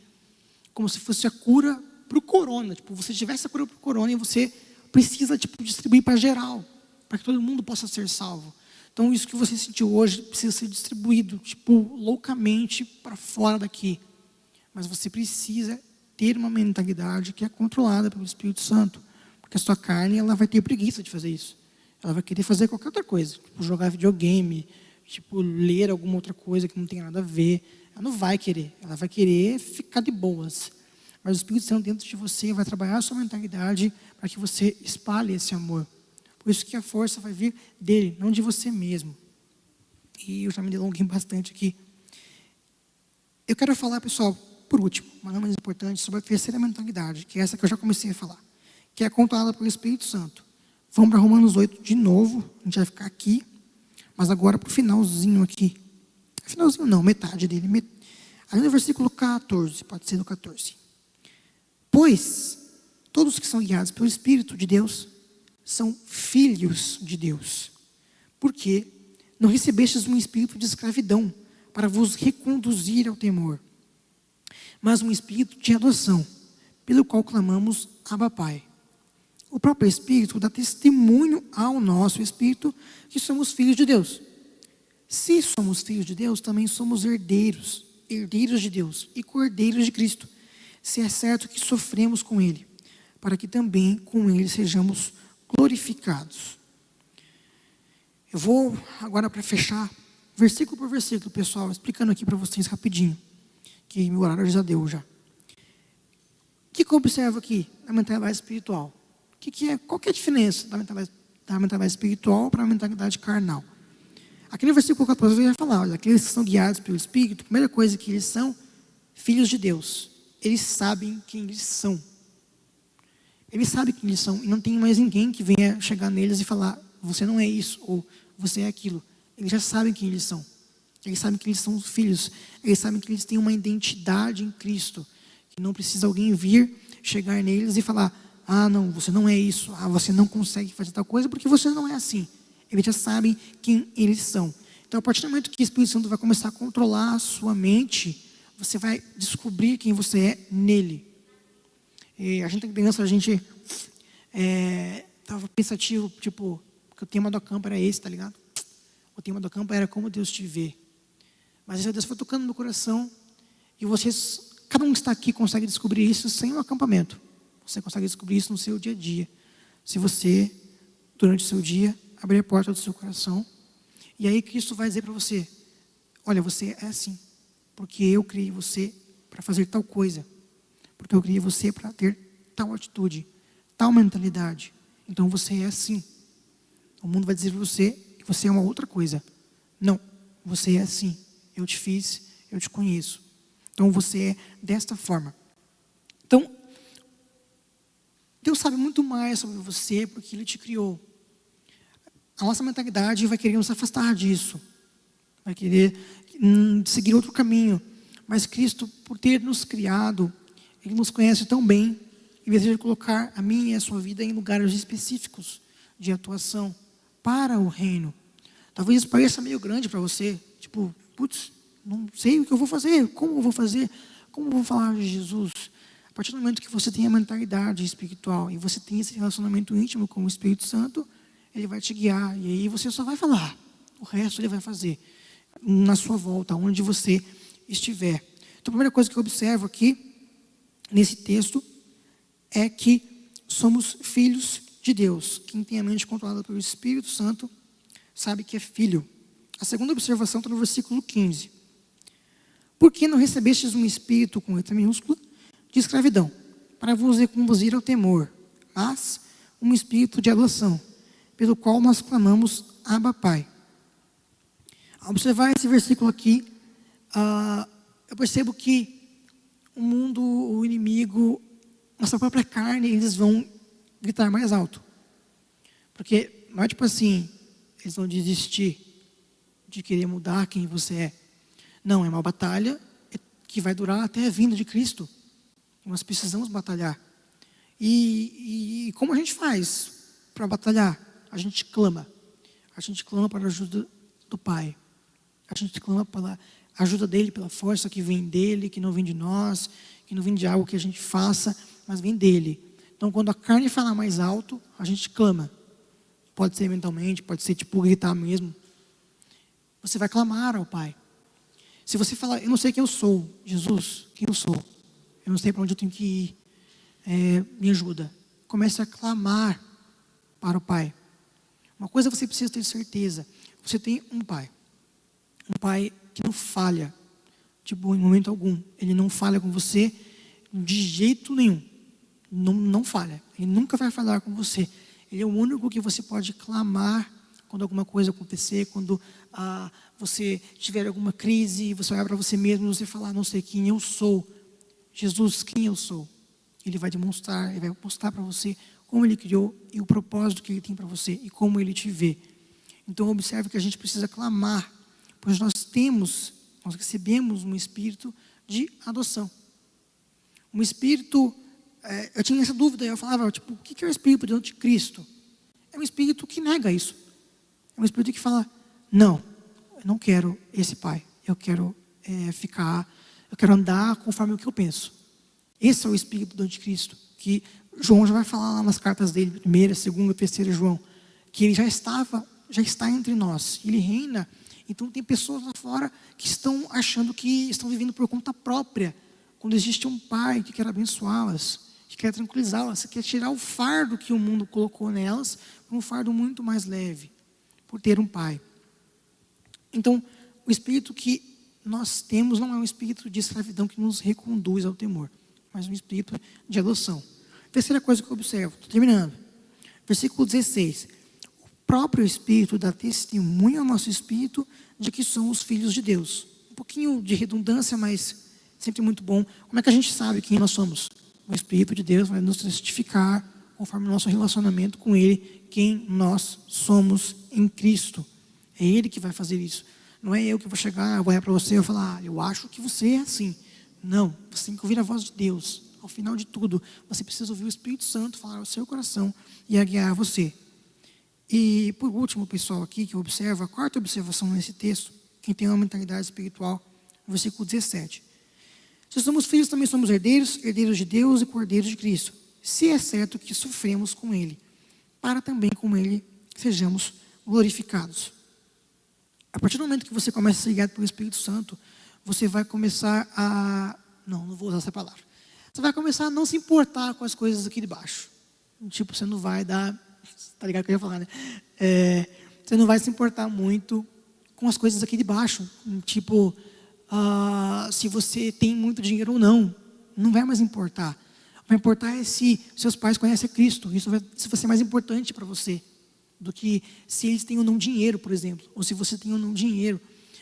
como se fosse a cura para o corona. Tipo, você tivesse a cura para o corona e você precisa distribuir para geral, para que todo mundo possa ser salvo. Então isso que você sentiu hoje precisa ser distribuído, loucamente para fora daqui. Mas você precisa ter uma mentalidade que é controlada pelo Espírito Santo, porque a sua carne ela vai ter preguiça de fazer isso. Ela vai querer fazer qualquer outra coisa, tipo jogar videogame, ler alguma outra coisa que não tem nada a ver. Ela não vai querer, ela vai querer ficar de boas. Mas o Espírito Santo dentro de você vai trabalhar a sua mentalidade para que você espalhe esse amor. Por isso que a força vai vir dele, não de você mesmo. E eu já me delonguei bastante aqui. Eu quero falar, pessoal, por último, mas não menos importante, sobre a terceira mentalidade, que é essa que eu já comecei a falar, que é controlada pelo Espírito Santo. Vamos para Romanos 8 de novo, a gente vai ficar aqui, mas agora para o finalzinho aqui. Finalzinho não, metade dele. Ali no versículo 14, pode ser no 14. Pois todos que são guiados pelo Espírito de Deus são filhos de Deus. Porque não recebestes um espírito de escravidão para vos reconduzir ao temor, mas um espírito de adoção, pelo qual clamamos Abba Pai. O próprio Espírito dá testemunho ao nosso Espírito que somos filhos de Deus. Se somos filhos de Deus, também somos herdeiros, herdeiros de Deus e cordeiros de Cristo, se é certo que sofremos com Ele, para que também com Ele sejamos glorificados. Eu vou agora para fechar, versículo por versículo, pessoal, explicando aqui para vocês rapidinho, que meu horário já deu já. O que eu observo aqui na mentalidade espiritual? Qual que é a diferença da mentalidade espiritual para a mentalidade carnal? Aqui no versículo 14 ele vai falar, olha, aqueles que são guiados pelo Espírito, a primeira coisa que eles são filhos de Deus. Eles sabem quem eles são. Eles sabem quem eles são e não tem mais ninguém que venha chegar neles e falar, você não é isso ou você é aquilo. Eles já sabem quem eles são. Eles sabem que eles são filhos. Eles sabem que eles têm uma identidade em Cristo. Que não precisa alguém vir, chegar neles e falar: ah, não, você não é isso. Ah, você não consegue fazer tal coisa porque você não é assim. Eles já sabem quem eles são. Então, a partir do momento que o Espírito Santo vai começar a controlar a sua mente, você vai descobrir quem você é nele. E a gente tem criança, a gente estava pensativo, tipo, porque o tema do acampo era esse, tá ligado? O tema do acampo era como Deus te vê. Mas Deus foi tocando no coração, e vocês, cada um que está aqui consegue descobrir isso sem um acampamento. Você consegue descobrir isso no seu dia a dia. Se você, durante o seu dia, abrir a porta do seu coração, e aí Cristo vai dizer para você: olha, você é assim, porque eu criei você para fazer tal coisa, porque eu criei você para ter tal atitude, tal mentalidade. Então você é assim. O mundo vai dizer para você que você é uma outra coisa. Não, você é assim. Eu te fiz, eu te conheço. Então você é desta forma. Então, Deus sabe muito mais sobre você porque Ele te criou. A nossa mentalidade vai querer nos afastar disso, vai querer seguir outro caminho. Mas Cristo, por ter nos criado, Ele nos conhece tão bem e deseja colocar a minha e a sua vida em lugares específicos de atuação para o reino. Talvez isso pareça meio grande para você, tipo, putz, não sei o que eu vou fazer, como eu vou fazer, como eu vou falar de Jesus. A partir do momento que você tem a mentalidade espiritual e você tem esse relacionamento íntimo com o Espírito Santo, Ele vai te guiar, e aí você só vai falar. O resto Ele vai fazer na sua volta, onde você estiver. Então, a primeira coisa que eu observo aqui, nesse texto, é que somos filhos de Deus. Quem tem a mente controlada pelo Espírito Santo, sabe que é filho. A segunda observação está no versículo 15. Por que não recebestes um espírito, com letra minúscula, de escravidão, para vos reconduzir ao temor, mas um espírito de adoção, pelo qual nós clamamos: Abba, Pai. Ao observar esse versículo aqui, eu percebo que o mundo, o inimigo, nossa própria carne, eles vão gritar mais alto. Porque não é tipo assim, eles vão desistir de querer mudar quem você é. Não, é uma batalha que vai durar até a vinda de Cristo. Nós precisamos batalhar. E como a gente faz para batalhar? A gente clama. A gente clama para a ajuda do Pai. A gente clama pela ajuda dEle, pela força que vem dEle, que não vem de nós, que não vem de algo que a gente faça, mas vem dEle. Então, quando a carne fala mais alto, a gente clama. Pode ser mentalmente, pode ser tipo gritar mesmo. Você vai clamar ao Pai. Se você falar: eu não sei quem eu sou, Jesus, quem eu sou? Eu não sei para onde eu tenho que ir. Me ajuda. Comece a clamar para o Pai. Uma coisa você precisa ter certeza: você tem um Pai. Um Pai que não falha, tipo, em momento algum. Ele não falha com você de jeito nenhum. Não falha. Ele nunca vai falhar com você. Ele é o único que você pode clamar quando alguma coisa acontecer, quando você tiver alguma crise, você olhar para você mesmo e você falar: não sei quem eu sou. Jesus, quem eu sou? Ele vai demonstrar, Ele vai mostrar para você como Ele criou e o propósito que Ele tem para você e como Ele te vê. Então observe que a gente precisa clamar, pois nós recebemos um espírito de adoção. Um espírito, eu tinha essa dúvida, eu falava, tipo, o que é o espírito de anticristo? É um espírito que nega isso. É um espírito que fala: não, eu não quero esse pai, eu quero eu quero andar conforme o que eu penso. Esse é o espírito do anticristo, que João já vai falar lá nas cartas dele, 1ª, 2ª, 3ª João, que ele já está entre nós, ele reina. Então tem pessoas lá fora que estão achando que estão vivendo por conta própria, quando existe um pai que quer abençoá-las, que quer tranquilizá-las, que quer tirar o fardo que o mundo colocou nelas, para um fardo muito mais leve, por ter um pai. Então, o espírito que nós temos não é um espírito de escravidão que nos reconduz ao temor, mas um espírito de adoção. Terceira coisa que eu observo, estou terminando. Versículo 16. O próprio Espírito dá testemunho ao nosso espírito de que somos filhos de Deus. Um pouquinho de redundância, mas sempre muito bom. Como é que a gente sabe quem nós somos? O Espírito de Deus vai nos testificar, conforme o nosso relacionamento com Ele, quem nós somos em Cristo. É Ele que vai fazer isso. Não é eu que vou chegar, eu vou olhar para você e vou falar, eu acho que você é assim. Não, você tem que ouvir a voz de Deus. Ao final de tudo, você precisa ouvir o Espírito Santo falar ao seu coração e a guiar você. E por último, pessoal, aqui que eu observo, a quarta observação nesse texto, quem tem uma mentalidade espiritual, versículo 17. Se somos filhos, também somos herdeiros, herdeiros de Deus e cordeiros de Cristo. Se é certo que sofremos com Ele, para também com Ele sejamos glorificados. A partir do momento que você começa a ser guiado pelo Espírito Santo, você vai começar a... Não vou usar essa palavra. Você vai começar a não se importar com as coisas aqui de baixo. Tipo, você não vai dar... Tá ligado o que eu ia falar, né? Você não vai se importar muito com as coisas aqui de baixo. Tipo, se você tem muito dinheiro ou não. Não vai mais importar. O que vai importar é se seus pais conhecem Cristo. Isso vai ser mais importante para você do que se eles têm ou não dinheiro, por exemplo. Ou se você tem ou não dinheiro.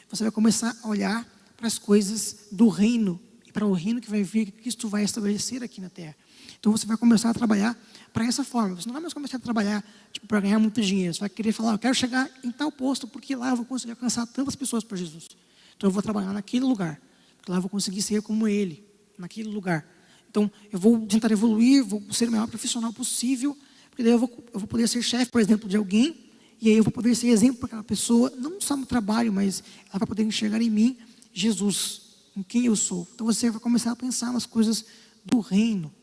Você vai começar a olhar para as coisas do reino. E para o reino que vai vir, que Cristo vai estabelecer aqui na terra. Então você vai começar a trabalhar para essa forma. Você não vai mais começar a trabalhar para ganhar muito dinheiro. Você vai querer falar, eu quero chegar em tal posto, porque lá eu vou conseguir alcançar tantas pessoas para Jesus. Então eu vou trabalhar naquele lugar, porque lá eu vou conseguir ser como Ele, naquele lugar. Então eu vou tentar evoluir, vou ser o melhor profissional possível, porque daí eu vou poder ser chefe, por exemplo, de alguém, e aí eu vou poder ser exemplo para aquela pessoa, não só no trabalho, mas ela vai poder enxergar em mim Jesus, em quem eu sou. Então você vai começar a pensar nas coisas do reino.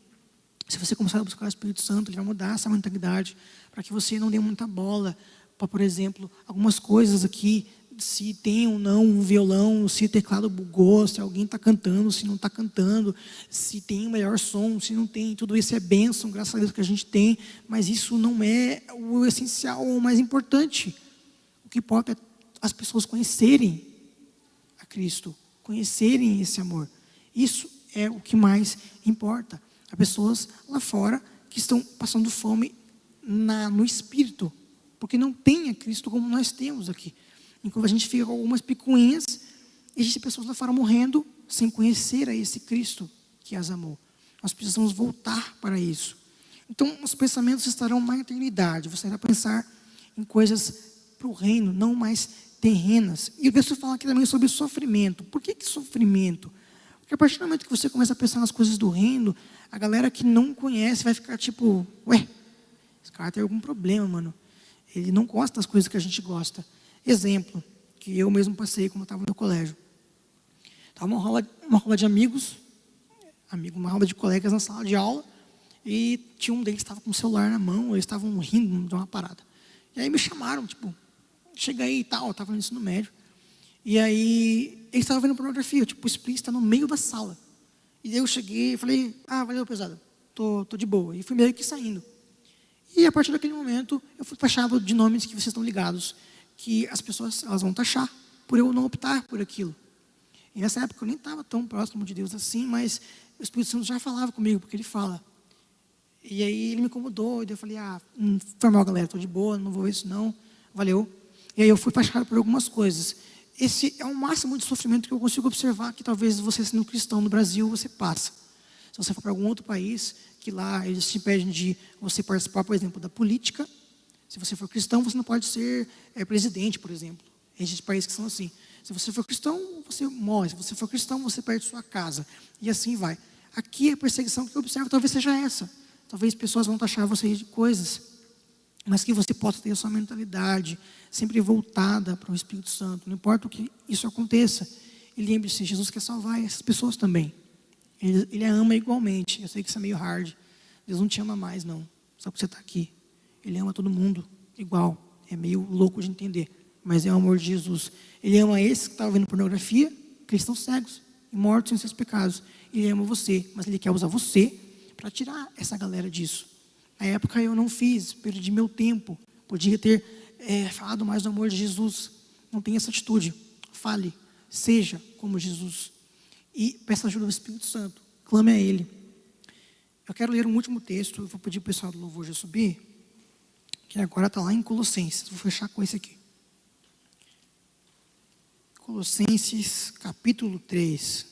Se você começar a buscar o Espírito Santo, Ele vai mudar essa mentalidade para que você não dê muita bola para, por exemplo, algumas coisas aqui, se tem ou não um violão, se o teclado bugou, se alguém está cantando, se não está cantando, se tem o melhor som, se não tem. Tudo isso é bênção, graças a Deus que a gente tem, mas isso não é o essencial ou o mais importante. O que importa é as pessoas conhecerem a Cristo, conhecerem esse amor. Isso é o que mais importa. Há pessoas lá fora que estão passando fome no espírito, porque não tem a Cristo como nós temos aqui. Enquanto a gente fica com algumas picuinhas, existem pessoas lá fora morrendo sem conhecer a esse Cristo que as amou. Nós precisamos voltar para isso. Então, os pensamentos estarão na eternidade. Você vai pensar em coisas para o reino, não mais terrenas. E o texto fala aqui também sobre sofrimento. Por que sofrimento? Porque a partir do momento que você começa a pensar nas coisas do reino, a galera que não conhece vai ficar tipo, ué, esse cara tem algum problema, mano. Ele não gosta das coisas que a gente gosta. Exemplo, que eu mesmo passei quando eu estava no colégio. Estava uma roda de amigos, uma roda de colegas na sala de aula, e tinha um deles que estava com o celular na mão, eles estavam rindo de uma parada. E aí me chamaram, tipo, chega aí e tal, eu estava no ensino médio. E aí, eles estavam vendo pornografia, tipo, explícita no meio da sala. E aí eu cheguei e falei, valeu, pesada, tô de boa. E fui meio que saindo. E a partir daquele momento, eu fui taxado de nomes que vocês estão ligados, que as pessoas elas vão taxar, por eu não optar por aquilo. E nessa época eu nem estava tão próximo de Deus assim, mas o Espírito Santo já falava comigo, porque Ele fala. E aí ele me incomodou, e eu falei, foi mal, galera, tô de boa, não vou ver isso não, valeu. E aí eu fui taxado por algumas coisas. Esse é o máximo de sofrimento que eu consigo observar que talvez você sendo cristão no Brasil, você passa. Se você for para algum outro país, que lá eles te impedem de você participar, por exemplo, da política. Se você for cristão, você não pode ser presidente, por exemplo. Existem países que são assim. Se você for cristão, você morre. Se você for cristão, você perde sua casa. E assim vai. Aqui a perseguição que eu observo talvez seja essa. Talvez pessoas vão taxar você de coisas, mas que você possa ter a sua mentalidade sempre voltada para o Espírito Santo. Não importa o que isso aconteça. E lembre-se, Jesus quer salvar essas pessoas também. Ele a ama igualmente. Eu sei que isso é meio hard. Deus não te ama mais, não. Só porque você está aqui. Ele ama todo mundo igual. É meio louco de entender. Mas é o amor de Jesus. Ele ama esses que estavam vendo pornografia, que estão cegos e mortos em seus pecados. Ele ama você, mas Ele quer usar você para tirar essa galera disso. Na época eu não fiz, perdi meu tempo. Podia ter falado mais do amor de Jesus. Não tenha essa atitude. Fale, seja como Jesus. E peça ajuda do Espírito Santo. Clame a Ele. Eu quero ler um último texto. Eu vou pedir para o pessoal do louvor já subir. Que agora está lá em Colossenses. Vou fechar com esse aqui. Colossenses capítulo 3.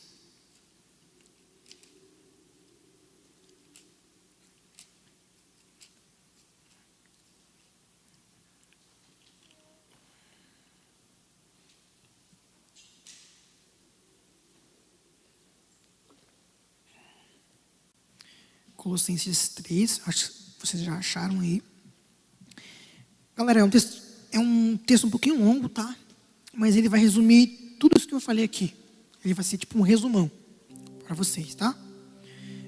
Colossenses 3, acho que vocês já acharam aí. Galera, é um texto um pouquinho longo, tá? Mas ele vai resumir tudo isso que eu falei aqui. Ele vai ser tipo um resumão para vocês, tá?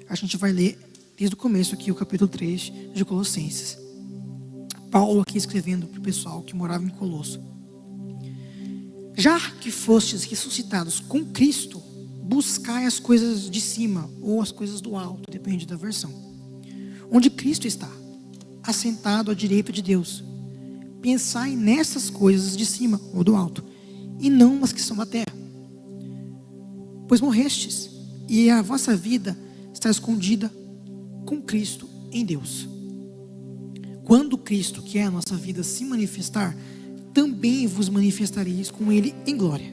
A gente vai ler desde o começo aqui o capítulo 3 de Colossenses. Paulo aqui escrevendo para o pessoal que morava em Colosso. Já que fostes ressuscitados com Cristo, buscai as coisas de cima ou as coisas do alto, depende da versão. Onde Cristo está, assentado à direita de Deus. Pensai nessas coisas de cima ou do alto, e não nas que são da terra. Pois morrestes, e a vossa vida está escondida com Cristo em Deus. Quando Cristo, que é a nossa vida, se manifestar, também vos manifestareis com Ele em glória.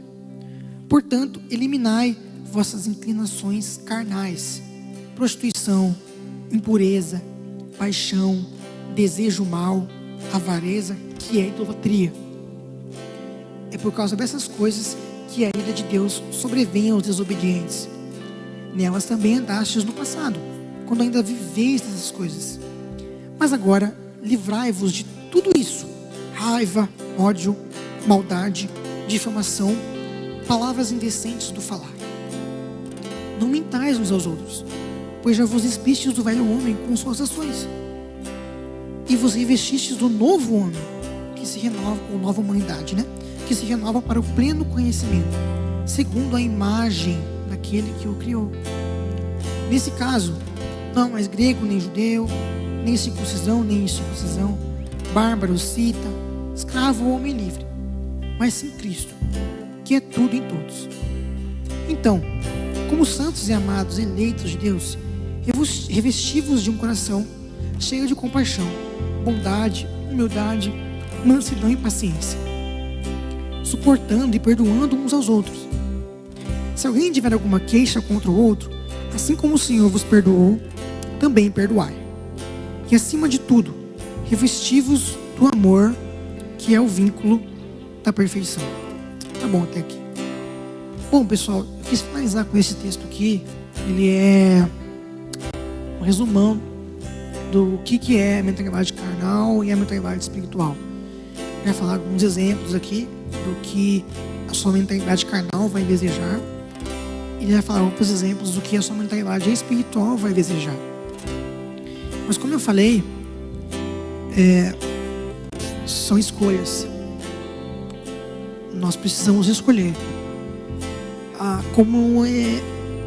Portanto, eliminai vossas inclinações carnais, prostituição, impureza, paixão, desejo mau, avareza, que é idolatria. É por causa dessas coisas que a ira de Deus sobrevém aos desobedientes. Nelas também andastes no passado, quando ainda viveis dessas coisas. Mas agora, livrai-vos de tudo isso: raiva, ódio, maldade, difamação, palavras indecentes do falar. Não mentais uns aos outros, pois já vos despistes do velho homem com suas ações, e vos revestistes do novo homem, que se renova, ou nova humanidade, que se renova para o pleno conhecimento, segundo a imagem daquele que o criou. Nesse caso, não há mais grego nem judeu, nem circuncisão nem incircuncisão, bárbaro, cita, escravo ou homem livre, mas sim Cristo, que é tudo em todos. Então, como santos e amados eleitos de Deus, revesti-vos de um coração cheio de compaixão, bondade, humildade, mansidão e paciência, suportando e perdoando uns aos outros. Se alguém tiver alguma queixa contra o outro, assim como o Senhor vos perdoou, também perdoai. E acima de tudo, revesti-vos do amor, que é o vínculo da perfeição. Tá bom até aqui. Bom, pessoal, eu quis finalizar com esse texto aqui. Ele é um resumão do que é a mentalidade carnal e a mentalidade espiritual. Eu vou falar alguns exemplos aqui do que a sua mentalidade carnal vai desejar. E ele vai falar outros exemplos do que a sua mentalidade espiritual vai desejar. Mas como eu falei, são escolhas. Nós precisamos escolher. Como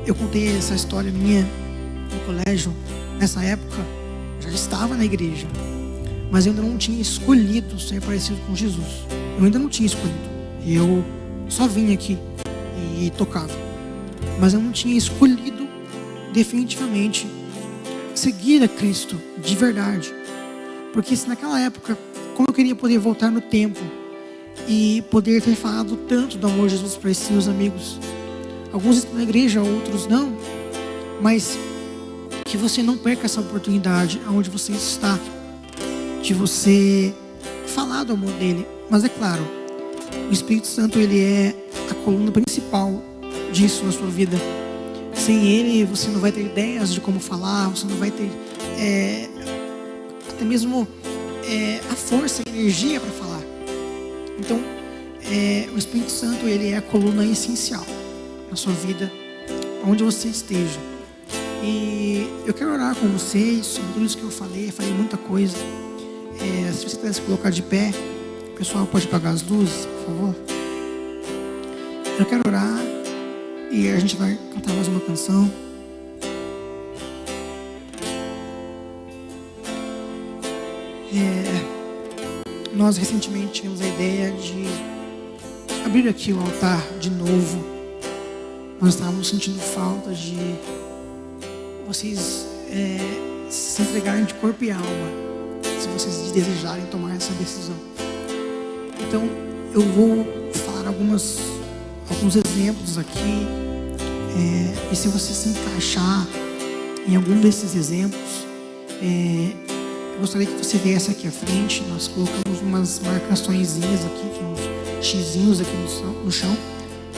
eu contei essa história minha no colégio, nessa época, eu já estava na igreja, mas eu ainda não tinha escolhido ser parecido com Jesus. Eu ainda não tinha escolhido. Eu só vinha aqui e tocava. Mas eu não tinha escolhido definitivamente seguir a Cristo de verdade. Porque se naquela época, como eu queria poder voltar no tempo e poder ter falado tanto do amor de Jesus para esses meus amigos, alguns estão na igreja, outros não, mas que você não perca essa oportunidade aonde você está, de você falar do amor dele. Mas é claro, o Espírito Santo, ele é a coluna principal disso na sua vida. Sem ele, você não vai ter ideias de como falar, você não vai ter até mesmo a força, a energia para falar. Então, o Espírito Santo, ele é a coluna essencial na sua vida, onde você esteja. E eu quero orar com vocês sobre tudo isso que eu falei muita coisa. Se você pudesse colocar de pé, o pessoal pode apagar as luzes, por favor. Eu quero orar e a gente vai cantar mais uma canção. Nós recentemente tivemos a ideia de abrir aqui o altar de novo. Nós estávamos sentindo falta de vocês se entregarem de corpo e alma, se vocês desejarem tomar essa decisão. Então eu vou falar alguns exemplos aqui, e se você se encaixar em algum desses exemplos, eu gostaria que você viesse aqui à frente. Nós colocamos umas marcaçõezinhas aqui, uns xizinhos aqui no chão,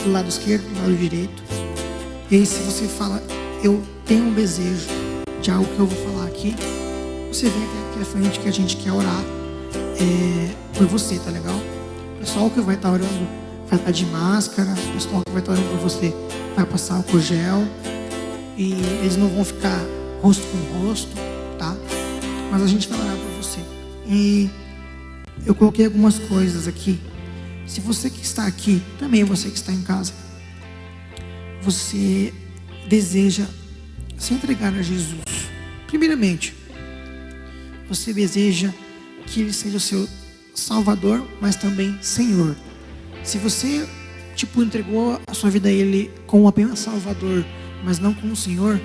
do lado esquerdo, do lado direito. E aí, se você fala, eu tenho um desejo de algo que eu vou falar aqui, você vem até aqui à frente que a gente quer orar por você, tá legal? O pessoal que vai estar orando vai estar de máscara, o pessoal que vai estar orando por você vai passar álcool gel, e eles não vão ficar rosto com rosto, tá? Mas a gente vai orar por você. E eu coloquei algumas coisas aqui. Se você que está aqui, também você que está em casa, você deseja se entregar a Jesus, primeiramente, você deseja que Ele seja o seu Salvador, mas também Senhor. Se você, entregou a sua vida a Ele como apenas Salvador, mas não como Senhor,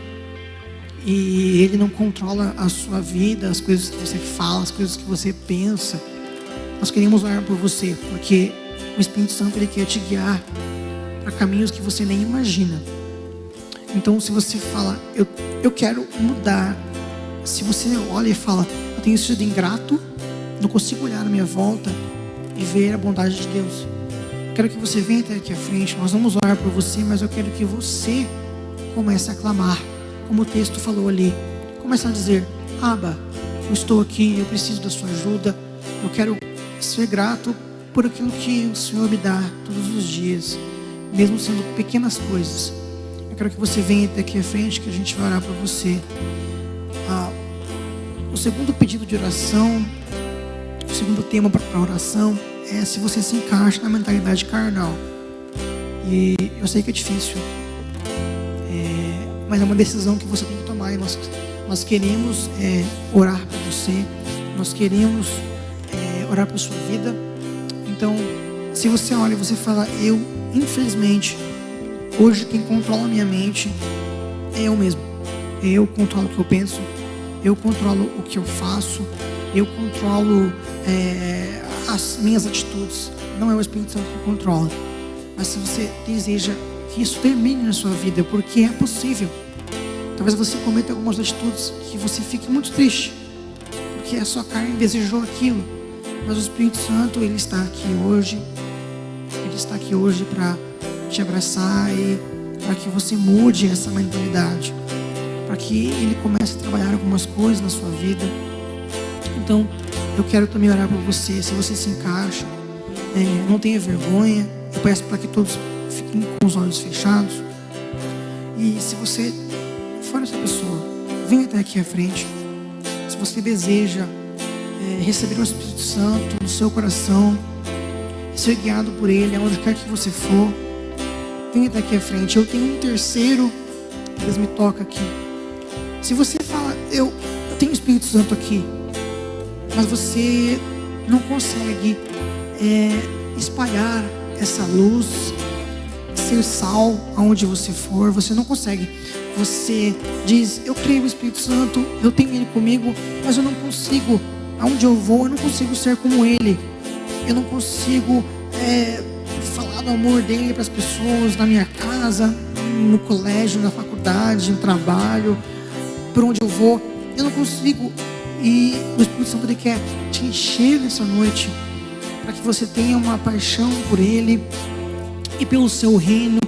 e Ele não controla a sua vida, as coisas que você fala, as coisas que você pensa, nós queremos orar por você, porque o Espírito Santo, Ele quer te guiar para caminhos que você nem imagina. Então, se você fala, eu quero mudar, se você olha e fala, eu tenho sido ingrato, não consigo olhar na minha volta e ver a bondade de Deus, eu quero que você venha até aqui à frente. Nós vamos orar por você, mas eu quero que você comece a clamar, como o texto falou ali. Comece a dizer, Abba, eu estou aqui, eu preciso da sua ajuda, eu quero ser grato por aquilo que o Senhor me dá todos os dias, mesmo sendo pequenas coisas. Eu quero que você venha até aqui à frente, que a gente vai orar por você. O segundo pedido de oração, o segundo tema para a oração é se você se encaixa na mentalidade carnal. E eu sei que é difícil, mas é uma decisão que você tem que tomar. E nós queremos orar por você, nós queremos orar por sua vida. Então, se você olha e você fala, infelizmente, hoje quem controla a minha mente é eu mesmo. Eu controlo o que eu penso, eu controlo o que eu faço, eu controlo as minhas atitudes. Não é o Espírito Santo que controla. Mas se você deseja que isso termine na sua vida, porque é possível, talvez você cometa algumas atitudes que você fique muito triste, porque a sua carne desejou aquilo. Mas o Espírito Santo, Ele está aqui hoje. Ele está aqui hoje para te abraçar e para que você mude essa mentalidade, para que Ele comece a trabalhar algumas coisas na sua vida. Então, eu quero também orar por você. Se você se encaixa, não tenha vergonha. Eu peço para que todos fiquem com os olhos fechados. E se você for essa pessoa, venha até aqui à frente. Se você deseja receber o Espírito Santo no seu coração, ser guiado por Ele aonde quer que você for, venha até aqui à frente. Eu tenho um terceiro que Deus me toca aqui. Se você fala, eu tenho o Espírito Santo aqui, mas você não consegue espalhar essa luz, ser sal aonde você for, você não consegue. Você diz, eu creio no Espírito Santo, eu tenho Ele comigo, mas eu não consigo. Aonde eu vou, eu não consigo ser como Ele. Eu não consigo falar do amor dEle para as pessoas, na minha casa, no colégio, na faculdade, no trabalho, por onde eu vou. Eu não consigo. E o Espírito Santo, Ele quer te encher nessa noite, para que você tenha uma paixão por Ele e pelo seu reino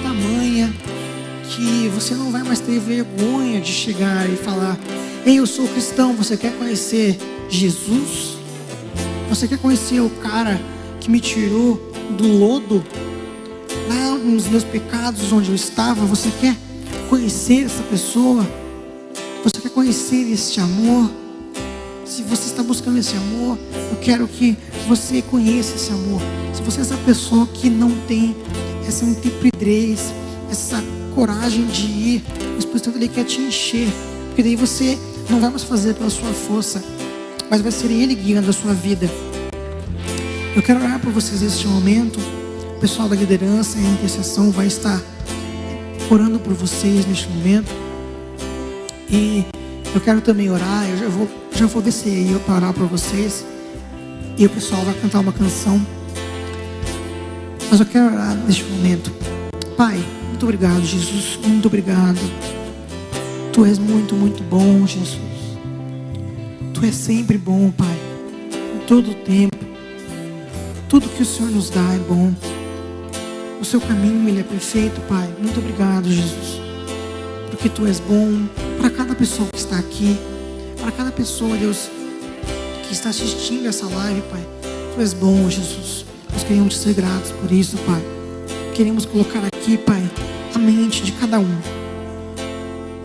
tamanha, que você não vai mais ter vergonha de chegar e falar, ei, eu sou cristão. Você quer conhecer Jesus? Você quer conhecer o cara que me tirou do lodo, lá nos meus pecados onde eu estava? Você quer conhecer essa pessoa? Você quer conhecer esse amor? Se você está buscando esse amor, eu quero que você conheça esse amor. Se você é essa pessoa que não tem essa intrepidez, essa coragem de ir, o Espírito Santo, Ele quer te encher, porque daí você não vai mais fazer pela sua força, mas vai ser Ele guiando a sua vida. Eu quero orar por vocês neste momento. O pessoal da liderança e a intercessão vai estar orando por vocês neste momento. E eu quero também orar. Eu já vou descer aí para orar por vocês. E o pessoal vai cantar uma canção. Mas eu quero orar neste momento. Pai, muito obrigado, Jesus. Muito obrigado. Tu és muito, muito bom, Jesus. Tu és sempre bom, Pai. Em todo o tempo. Tudo que o Senhor nos dá é bom. O seu caminho, ele é perfeito, Pai. Muito obrigado, Jesus. Porque Tu és bom. para cada pessoa que está aqui, para cada pessoa, Deus, que está assistindo essa live, Pai. Tu és bom, Jesus. Nós queremos te ser gratos por isso, Pai. Queremos colocar aqui, Pai, a mente de cada um,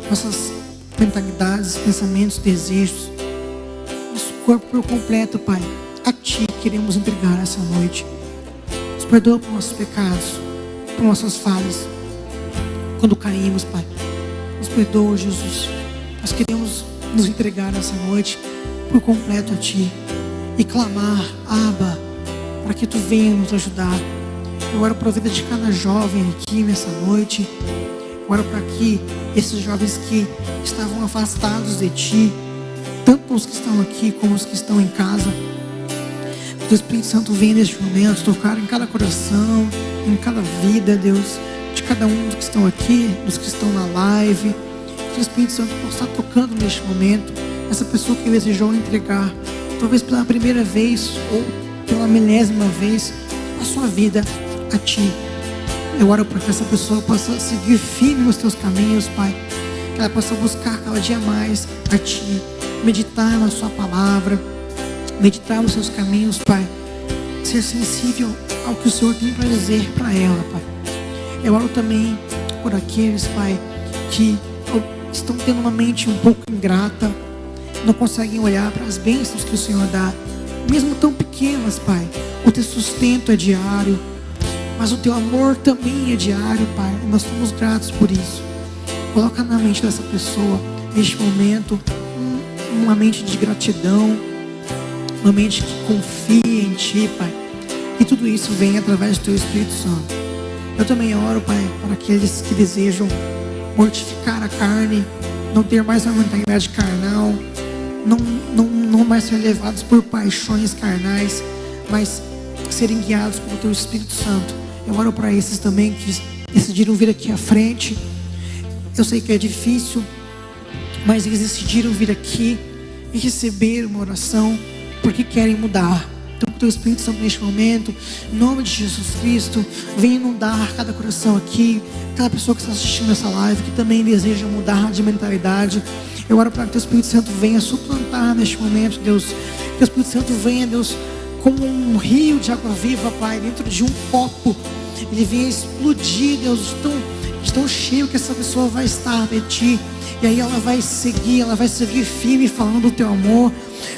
nossas mentalidades, pensamentos, desejos, nosso corpo por completo, Pai. A Ti queremos entregar essa noite. Nos perdoa por nossos pecados, por nossas falhas, quando caímos, Pai. Nos perdoa, Jesus. Nós queremos nos entregar essa noite por completo a Ti e clamar, Abba, para que Tu venha nos ajudar. Eu oro para a vida de cada jovem aqui nessa noite. Eu oro para que esses jovens que estavam afastados de Ti, tanto os que estão aqui como os que estão em casa, que o Espírito Santo venha neste momento tocar em cada coração, em cada vida, Deus, de cada um dos que estão aqui, dos que estão na live. Que o Espírito Santo possa estar tocando neste momento essa pessoa que desejou entregar, talvez pela primeira vez ou pela milésima vez, a sua vida a Ti. Eu oro para que essa pessoa possa seguir firme nos Teus caminhos, Pai. Que ela possa buscar cada dia mais a Ti, meditar na Sua palavra, meditar nos Seus caminhos, Pai. Ser sensível ao que o Senhor tem para dizer para ela, Pai. Eu oro também por aqueles, Pai, que estão tendo uma mente um pouco ingrata, não conseguem olhar para as bênçãos que o Senhor dá, mesmo tão pequenas, Pai. O Teu sustento é diário, mas o Teu amor também é diário, Pai. Nós somos gratos por isso. Coloca na mente dessa pessoa, neste momento, uma mente de gratidão, uma mente que confia em Ti, Pai. E tudo isso vem através do Teu Espírito Santo. Eu também oro, Pai, para aqueles que desejam mortificar a carne, não ter mais uma mentalidade carnal, não mais ser levados por paixões carnais, mas serem guiados pelo Teu Espírito Santo. Eu oro para esses também que decidiram vir aqui à frente. Eu sei que é difícil, mas eles decidiram vir aqui e receber uma oração porque querem mudar. Então, que o Teu Espírito Santo neste momento, em nome de Jesus Cristo, venha inundar cada coração aqui, cada pessoa que está assistindo essa live, que também deseja mudar de mentalidade. Eu oro para que o Teu Espírito Santo venha suplantar neste momento, Deus. Que o Espírito Santo venha, Deus, como um rio de água viva, Pai, dentro de um copo. Ele venha explodir, Deus, tão cheio que essa pessoa vai estar de Ti. E aí ela vai seguir firme falando do Teu amor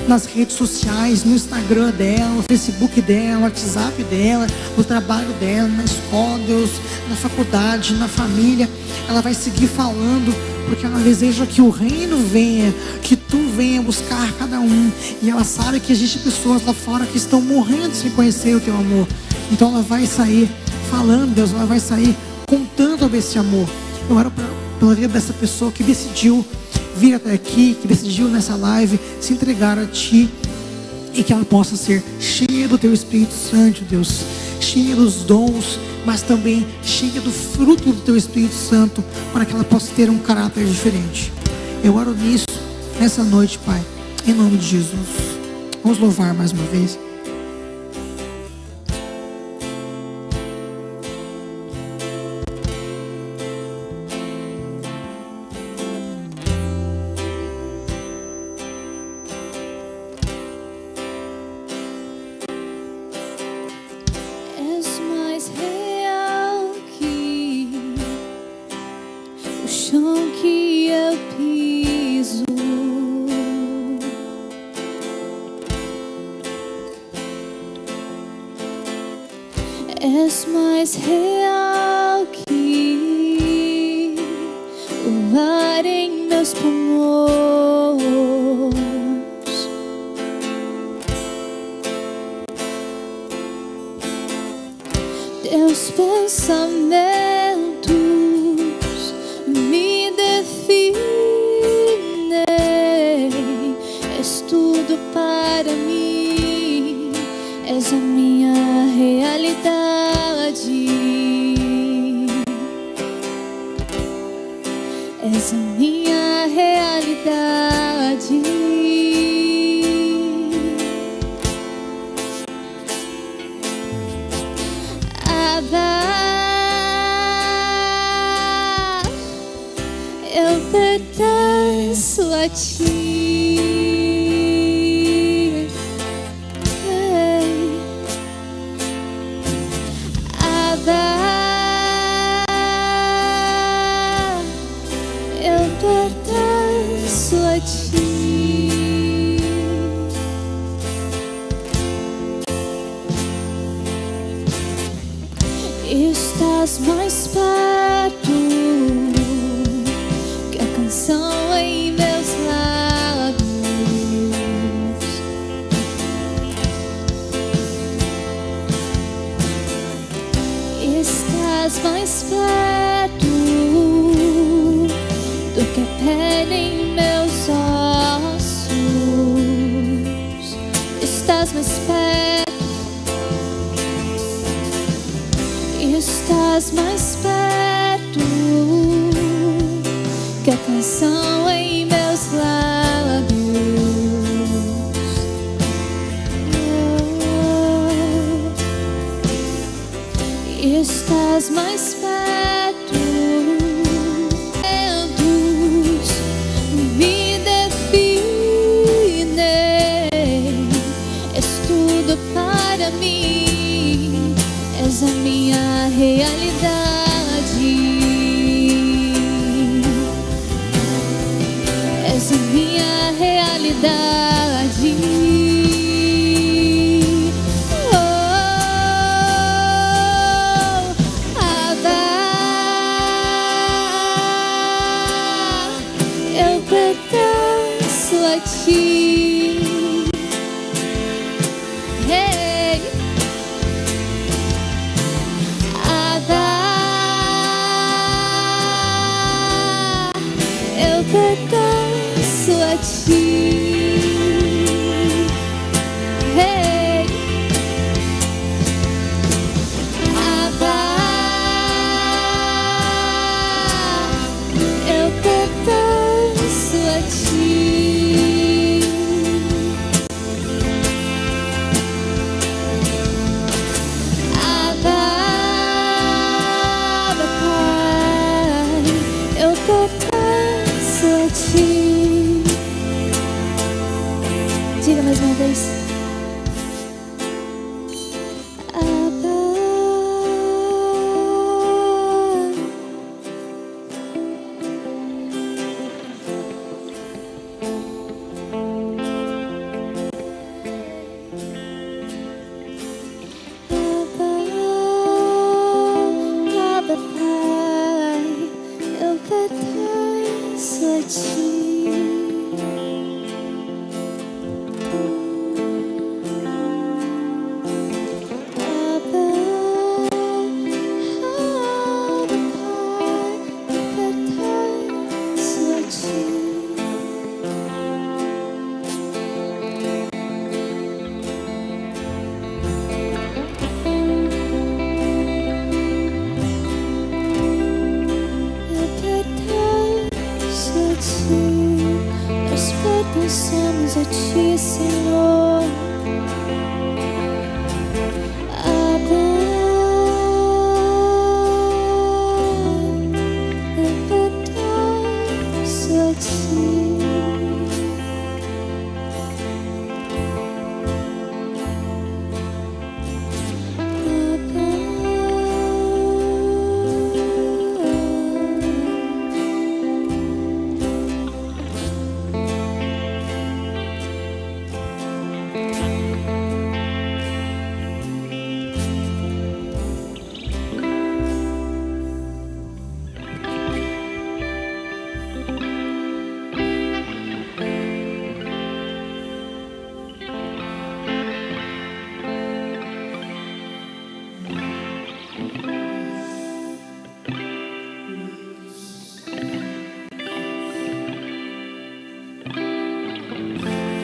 nas redes sociais, no Instagram dela, no Facebook dela, no WhatsApp dela, no trabalho dela, na escola, Deus, na faculdade, na família. Ela vai seguir falando, porque ela deseja que o reino venha, que Tu venha buscar cada um. E ela sabe que existem pessoas lá fora que estão morrendo sem conhecer o Teu amor. Então ela vai sair falando, Deus, ela vai sair contando desse amor. Eu oro pela vida dessa pessoa que decidiu vir até aqui, que decidiu nessa live se entregar a Ti, e que ela possa ser cheia do Teu Espírito Santo, Deus, cheia dos dons, mas também cheia do fruto do Teu Espírito Santo, para que ela possa ter um caráter diferente. Eu oro nisso, nessa noite, Pai, em nome de Jesus. Vamos louvar mais uma vez. És mais real que o ar em meus pulmões. Teus pensamentos me definem. És tudo para mim. És a minha realidade. És a minha realidade. Abba, eu pertenço pertenço a ti. Abba, eu pertenço a ti. Estás mais perto que a canção em meus lábios. Estás mais perto do que a pele em meus ossos. Estás mais perto. Estás mais perto que a canção em meus lábios. Estás mais perto. Ventos me definem. És tudo para mim. És a minha realidade. És a minha realidade. Oh, Abba, eu pertenço a ti. Hey. Eu pertenço a ti. Hey. Abba, eu pertenço a ti. Abba, Pai, eu pertenço a ti. Diga mais uma vez. Abba, Abba, Pai, eu pertenço a ti. Nós pertencemos a ti, Senhor. Abba, eu pertenço a ti.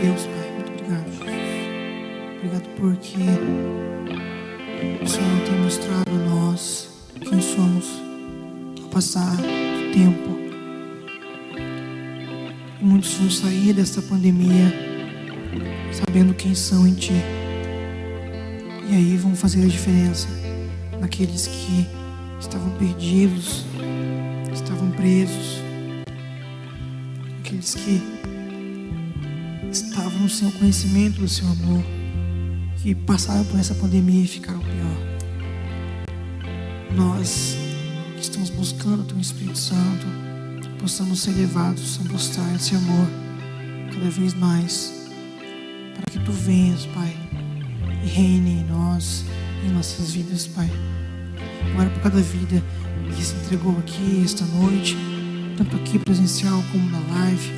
Deus, Pai, muito obrigado, Jesus. Obrigado porque o Senhor tem mostrado a nós quem somos ao passar do tempo. E muitos vão sair desta pandemia sabendo quem são em Ti. E aí vão fazer a diferença naqueles que estavam perdidos, estavam presos, aqueles que estavam no seu conhecimento do seu amor, que passaram por essa pandemia e ficaram pior. Nós que estamos buscando o Teu Espírito Santo, possamos ser levados a mostrar esse amor cada vez mais, para que Tu venhas, Pai, e reine em nós, em nossas vidas, Pai. Agora por cada vida que se entregou aqui esta noite, tanto aqui presencial como na live.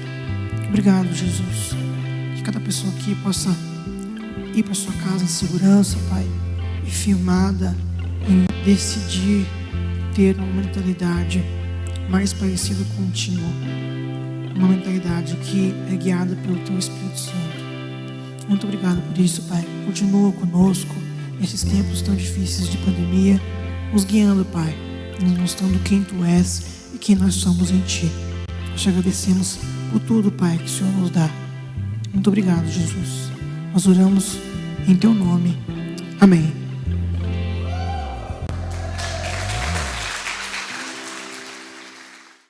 Obrigado, Jesus. Que cada pessoa aqui possa ir para sua casa em segurança, Pai, e firmada em decidir ter uma mentalidade mais parecida contigo, uma mentalidade que é guiada pelo Teu Espírito Santo. Muito obrigado por isso, Pai. Continua conosco nesses tempos tão difíceis de pandemia, nos guiando, Pai, nos mostrando quem Tu és e quem nós somos em Ti. Nós te agradecemos por tudo, Pai, que o Senhor nos dá. Muito obrigado, Jesus. Nós oramos em Teu nome. Amém.